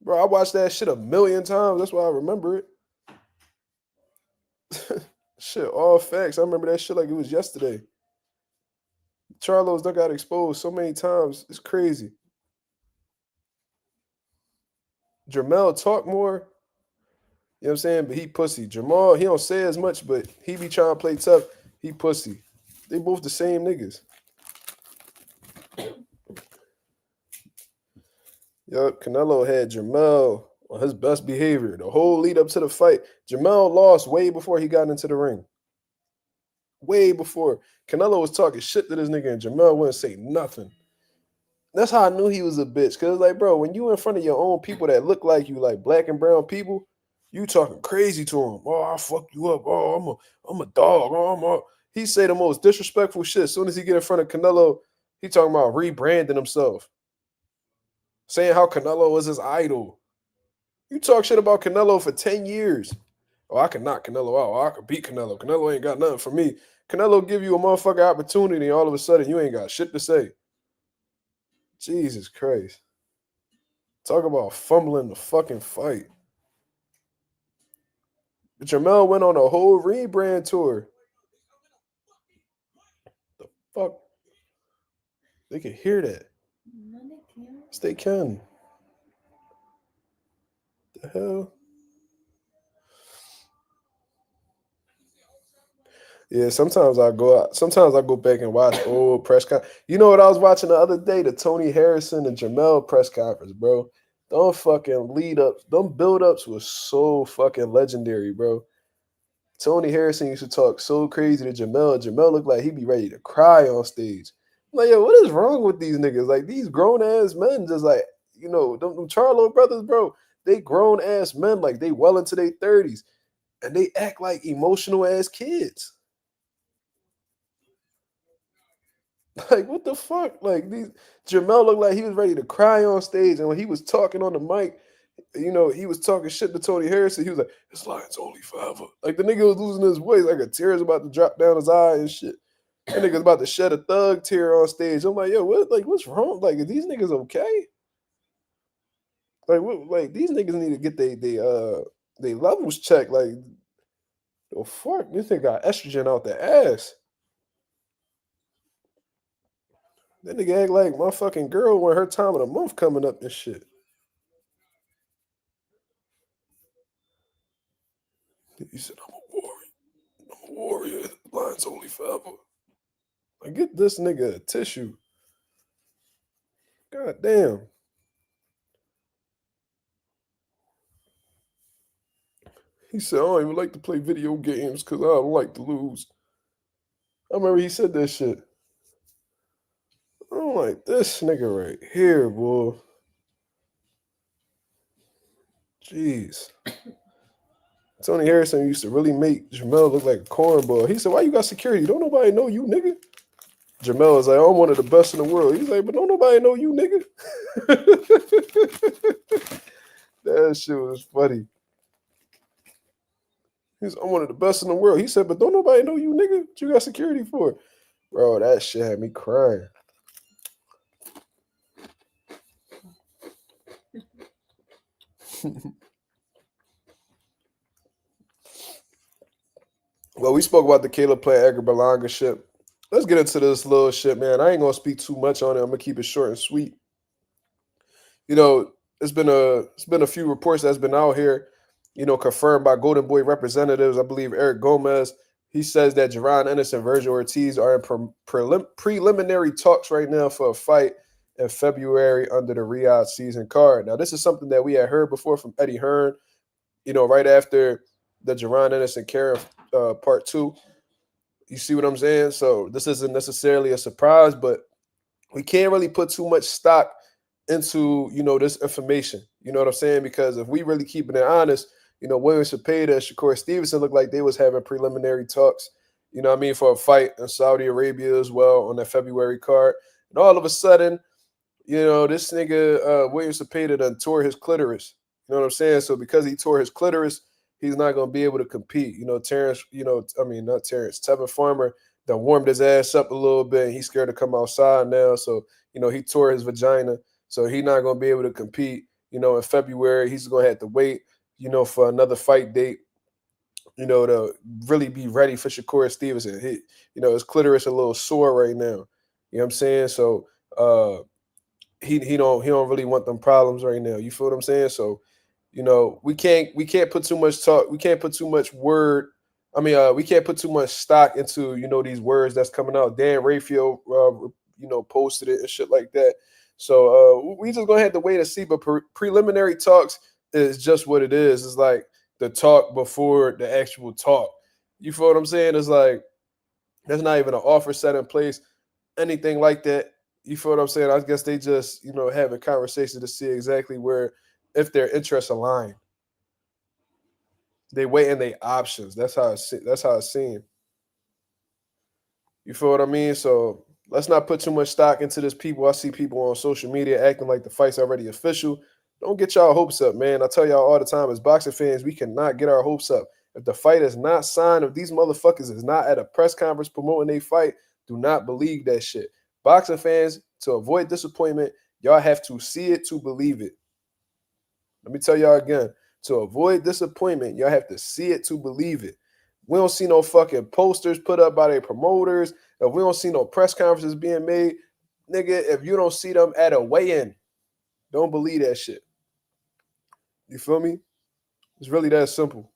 Bro, I watched that shit a million times. That's why I remember it. Shit, all facts. I remember that shit like it was yesterday. Charlos done got exposed so many times. It's crazy. Jamel talk more. You know what I'm saying? But he pussy. Jamal, he don't say as much, but he be trying to play tough. He pussy. They both the same niggas. Yup, Canelo had Jamel on his best behavior. The whole lead up to the fight. Jamel lost way before he got into the ring. Way before. Canelo was talking shit to this nigga and Jamel wouldn't say nothing. That's how I knew he was a bitch. Cause like, bro, when you in front of your own people that look like you, like black and brown people, you talking crazy to him. Oh, I'll fuck you up. Oh, I'm a dog. Oh, he say the most disrespectful shit. As soon as he get in front of Canelo, he talking about rebranding himself. Saying how Canelo was his idol. You talk shit about Canelo for 10 years. Oh, I can knock Canelo out. Oh, I can beat Canelo. Canelo ain't got nothing for me. Canelo give you a motherfucking opportunity and all of a sudden you ain't got shit to say. Jesus Christ. Talk about fumbling the fucking fight. Jamel went on a whole rebrand tour. The fuck? They can hear that. Yes, they can. The hell? Yeah, sometimes I go out. Sometimes I go back and watch old press con. You know what I was watching the other day? The Tony Harrison and Jamel press conference, bro. Them fucking lead ups, them build ups was so fucking legendary, bro. Tony Harrison used to talk so crazy to Jamel. Jamel looked like he'd be ready to cry on stage. I'm like, yo, what is wrong with these niggas? Like these grown ass men, just like them Charlo brothers, bro. They grown ass men, like they well into their 30s, and they act like emotional ass kids. Like, what the fuck? Like these Jamel looked like he was ready to cry on stage. And when he was talking on the mic, he was talking shit to Tony Harrison. He was like, "This line's only forever." Like the nigga was losing his voice, like a tear's about to drop down his eye and shit. That nigga's about to shed a thug tear on stage. I'm like, yo, what? Like, what's wrong? Like, are these niggas okay? Like, what? Like, these niggas need to get they levels checked. Like, the fuck, this nigga got estrogen out the ass. That nigga act like my fucking girl when her time of the month coming up and shit. He said, I'm a warrior. I'm a warrior. Line's only forever. Like, get this nigga a tissue. God damn. He said, I don't even like to play video games because I don't like to lose. I remember he said that shit. I'm like, this nigga right here, boy. Jeez. Tony Harrison used to really make Jamel look like a cornball. He said, why you got security? Don't nobody know you, nigga. Jamel was like, I'm one of the best in the world. He's like, but don't nobody know you, nigga. That shit was funny. He's I'm one of the best in the world. He said, but don't nobody know you, nigga. What you got security for? Bro, that shit had me crying. Well, we spoke about the Caleb playing Edgar Berlanga shit. Let's get into this little shit, man. I ain't gonna speak too much on it. I'm gonna keep it short and sweet. It's been a few reports that's been out here, confirmed by Golden Boy representatives. I believe Eric Gomez. He says that Jaron, Ennis, and Vergil Ortiz are in preliminary talks right now for a fight in February under the Riyadh season card. Now, this is something that we had heard before from Eddie Hearn. Right after the Jaron, Ennis, and Karen part 2. You see what I'm saying? So this isn't necessarily a surprise, but we can't really put too much stock into this information. You know what I'm saying? Because if we really keeping it honest, William Cepeda and Shakur Stevenson looked like they was having preliminary talks. You know what I mean, for a fight in Saudi Arabia as well on that February card. And all of a sudden, this nigga William Cepeda done tore his clitoris. You know what I'm saying? So because he tore his clitoris, he's not gonna be able to compete. Terrence. Not Terrence. Tevin Farmer done warmed his ass up a little bit, and he's scared to come outside now. So he tore his vagina. So he's not going to be able to compete, in February. He's going to have to wait, for another fight date, to really be ready for Shakur Stevenson. His clitoris a little sore right now. You know what I'm saying? So he don't really want them problems right now. You feel what I'm saying? So, we can't put too much talk. We can't put too much word. We can't put too much stock into, these words that's coming out. Dan Raphael, posted it and shit like that. So we just gonna have to wait and see. But preliminary talks is just what it is. It's like the talk before the actual talk. You feel what I'm saying? It's like there's not even an offer set in place, anything like that. You feel what I'm saying? I guess they just having conversations to see exactly where if their interests align. They weighing their options. That's how it's seen. You feel what I mean? So let's not put too much stock into this people. I see people on social media acting like the fight's already official. Don't get y'all hopes up, man. I tell y'all all the time, as boxing fans, we cannot get our hopes up. If the fight is not signed, if these motherfuckers is not at a press conference promoting a fight, do not believe that shit. Boxing fans, to avoid disappointment, y'all have to see it to believe it. Let me tell y'all again. To avoid disappointment, y'all have to see it to believe it. We don't see no fucking posters put up by their promoters. If we don't see no press conferences being made, nigga, if you don't see them at a weigh-in, don't believe that shit. You feel me? It's really that simple.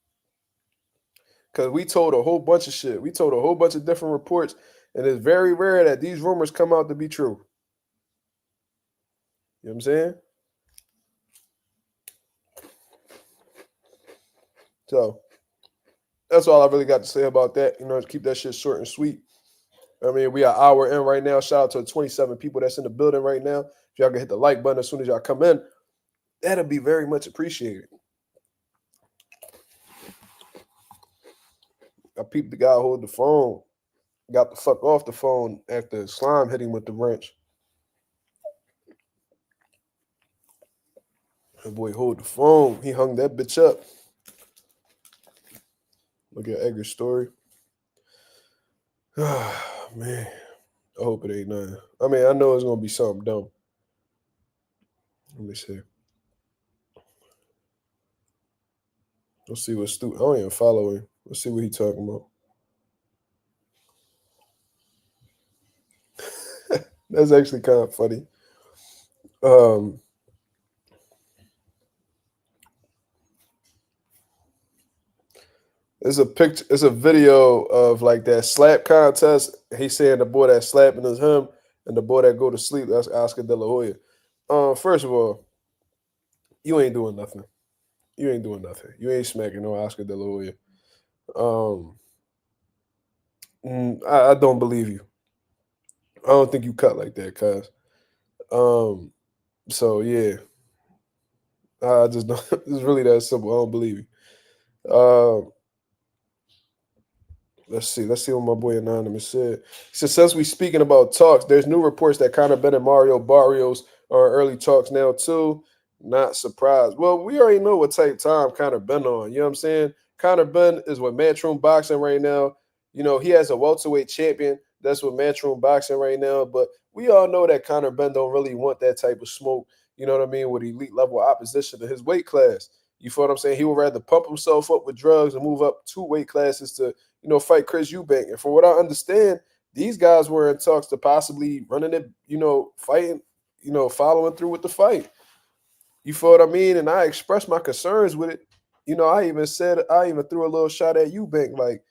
Because we told a whole bunch of shit. We told a whole bunch of different reports, and it's very rare that these rumors come out to be true. You know what I'm saying? So that's all I really got to say about that. You know, keep that shit short and sweet. I mean, we are an hour in right now. Shout out to the 27 people that's in the building right now. If y'all can hit the like button as soon as y'all come in, that'll be very much appreciated. I peeped the guy hold the phone. Got the fuck off the phone after Slime hit him with the wrench. That boy hold the phone. He hung that bitch up. Look at Edgar's story. Man, I hope it ain't nothing. I mean, I know it's gonna be something dumb. Let me see. Let's see what I don't even follow him. Let's see what he talking about. That's actually kind of funny. It's a picture. It's a video of like that slap contest. He's saying the boy that slapping is him, and the boy that go to sleep that's Oscar De La Hoya. First of all, you ain't doing nothing. You ain't doing nothing. You ain't smacking no Oscar De La Hoya. I don't believe you. I don't think you cut like that, cuz. So yeah, I just don't. It's really that simple. I don't believe you. Let's see. Let's see what my boy Anonymous said. He said, since we speaking about talks, there's new reports that Conor Ben and Mario Barrios are in early talks now too. Not surprised. Well, we already know what type time Conor Ben on. You know what I'm saying? Conor Ben is with Matchroom Boxing right now. You know, he has a welterweight champion that's with Matchroom Boxing right now. But we all know that Conor Ben don't really want that type of smoke, you know what I mean, with elite level opposition to his weight class. You feel what I'm saying? He would rather pump himself up with drugs and move up 2 weight classes to, you know, fight Chris Eubank. And for what I understand, these guys were in talks to possibly running it, you know, fighting, you know, following through with the fight. You feel what I mean? And I expressed my concerns with it. You know, I even threw a little shot at Eubank. Like,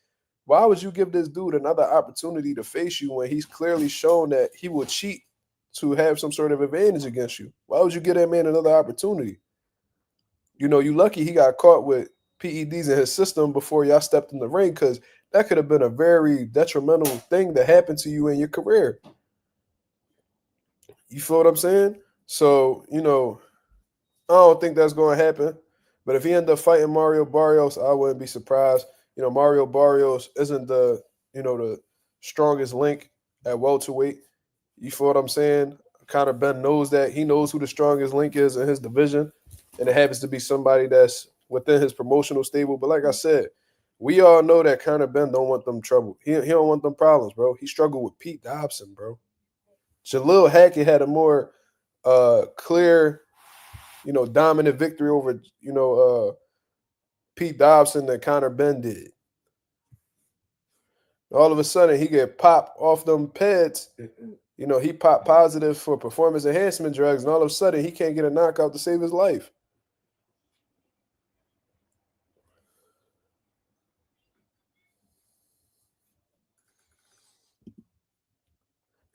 why would you give this dude another opportunity to face you when he's clearly shown that he will cheat to have some sort of advantage against you? Why would you give that man another opportunity? You know, you lucky he got caught with PEDs in his system before y'all stepped in the ring, because that could have been a very detrimental thing that happened to you in your career. You feel what I'm saying? So, you know, I don't think that's going to happen. But if he end up fighting Mario Barrios, I wouldn't be surprised. You know, Mario Barrios isn't the, you know, the strongest link at welterweight. You feel what I'm saying? Conor Ben knows that. He knows who the strongest link is in his division. And it happens to be somebody that's within his promotional stable. But like I said, we all know that Conor Ben don't want them trouble. He don't want them problems, bro. He struggled with Pete Dobson, bro. Jalil Hackett had a more clear, you know, dominant victory over, you know, Pete Dobson than Conor Ben did. All of a sudden, he get popped off them peds. You know, he popped positive for performance enhancement drugs, and all of a sudden, he can't get a knockout to save his life.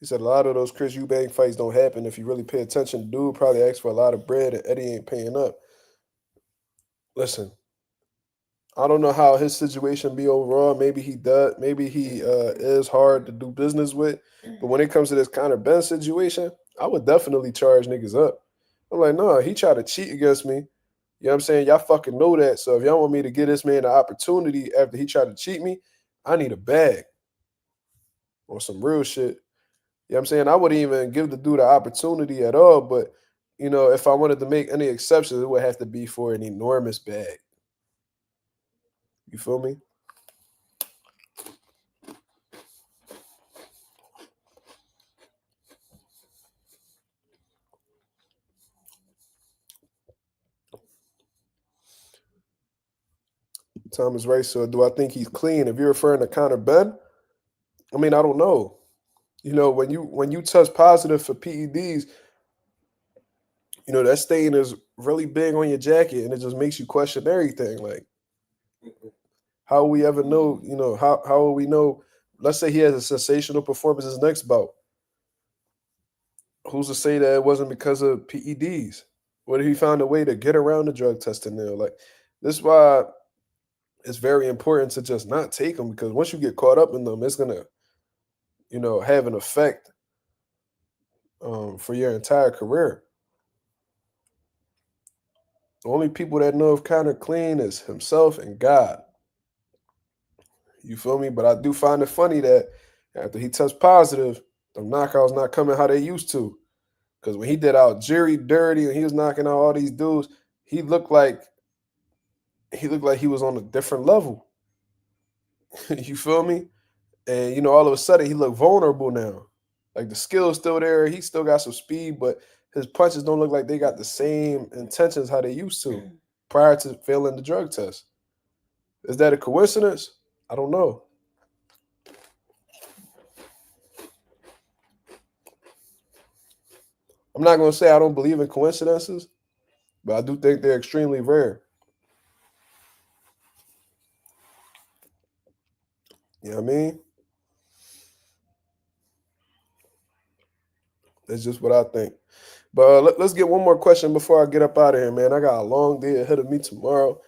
He said a lot of those Chris Eubank fights don't happen if you really pay attention. Dude probably asked for a lot of bread, and Eddie ain't paying up. Listen, I don't know how his situation be overall. Maybe he does. Maybe he is hard to do business with. But when it comes to this Conor Ben situation, I would definitely charge niggas up. I'm like, no, he tried to cheat against me. You know what I'm saying? Y'all fucking know that. So if y'all want me to give this man an opportunity after he tried to cheat me, I need a bag or some real shit. You know what I'm saying? I wouldn't even give the dude an opportunity at all. But, you know, if I wanted to make any exceptions, it would have to be for an enormous bag. You feel me? Thomas Ray. So do I think he's clean? If you're referring to Connor Ben, I mean, I don't know. You know, when you test positive for PEDs, you know, that stain is really big on your jacket and it just makes you question everything. Like, how will we ever know, you know, how will we know? Let's say he has a sensational performance his next bout. Who's to say that it wasn't because of PEDs? What if he found a way to get around the drug testing now? Like, this is why it's very important to just not take them, because once you get caught up in them, it's gonna, you know, have an effect for your entire career. The only people that know if Connor clean is himself and God. You feel me? But I do find it funny that after he tests positive, the knockouts not coming how they used to. Because when he did out Jerry Dirty and he was knocking out all these dudes, he looked like he was on a different level. You feel me? And you know, all of a sudden he looked vulnerable now. Like the skill's still there, he still got some speed, but his punches don't look like they got the same intentions how they used to prior to failing the drug test. Is that a coincidence? I don't know. I'm not gonna say I don't believe in coincidences, but I do think they're extremely rare. You know what I mean? That's just what I think. But let's get one more question before I get up out of here, man. I got a long day ahead of me tomorrow.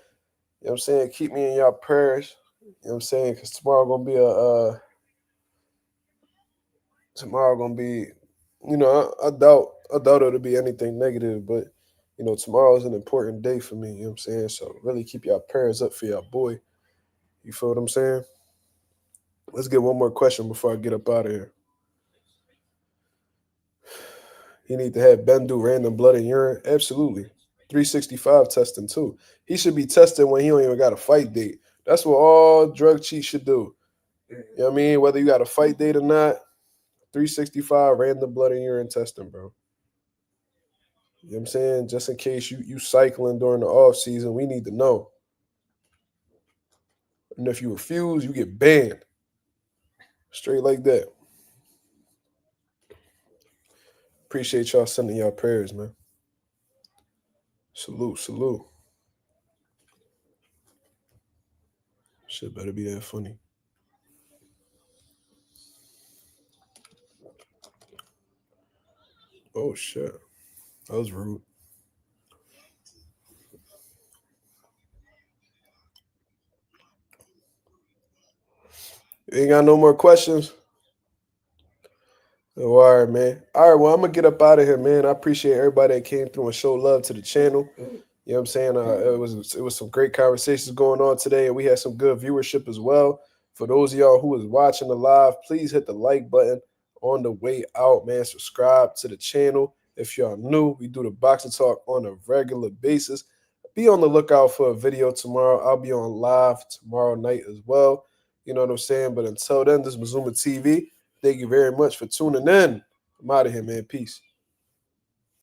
You know what I'm saying? Keep me in your prayers. You know what I'm saying? Because tomorrow gonna be tomorrow gonna be, you know, I doubt it'll be anything negative, but you know, tomorrow is an important day for me. You know what I'm saying? So really keep your prayers up for your boy. You feel what I'm saying? Let's get one more question before I get up out of here. He need to have Ben do random blood and urine. Absolutely. 365 testing too. He should be testing when he don't even got a fight date. That's what all drug cheats should do. You know what I mean? Whether you got a fight date or not, 365 random blood and urine testing, bro. You know what I'm saying? Just in case you cycling during the off season, we need to know. And if you refuse, you get banned. Straight like that. Appreciate y'all sending y'all prayers, man. Salute, salute. Shit better be that funny. Oh shit. That was rude. You ain't got no more questions? Oh, all right, man. All right, well, I'm gonna get up out of here, man. I appreciate everybody that came through and showed love to the channel. You know what I'm saying? It was some great conversations going on today, and we had some good viewership as well. For those of y'all who was watching the live, please hit the like button on the way out, man. Subscribe to the channel. If y'all new, we do the boxing talk on a regular basis. Be on the lookout for a video tomorrow. I'll be on live tomorrow night as well. You know what I'm saying? But until then, this is Mazuma TV. Thank you very much for tuning in. I'm out of here, man. Peace.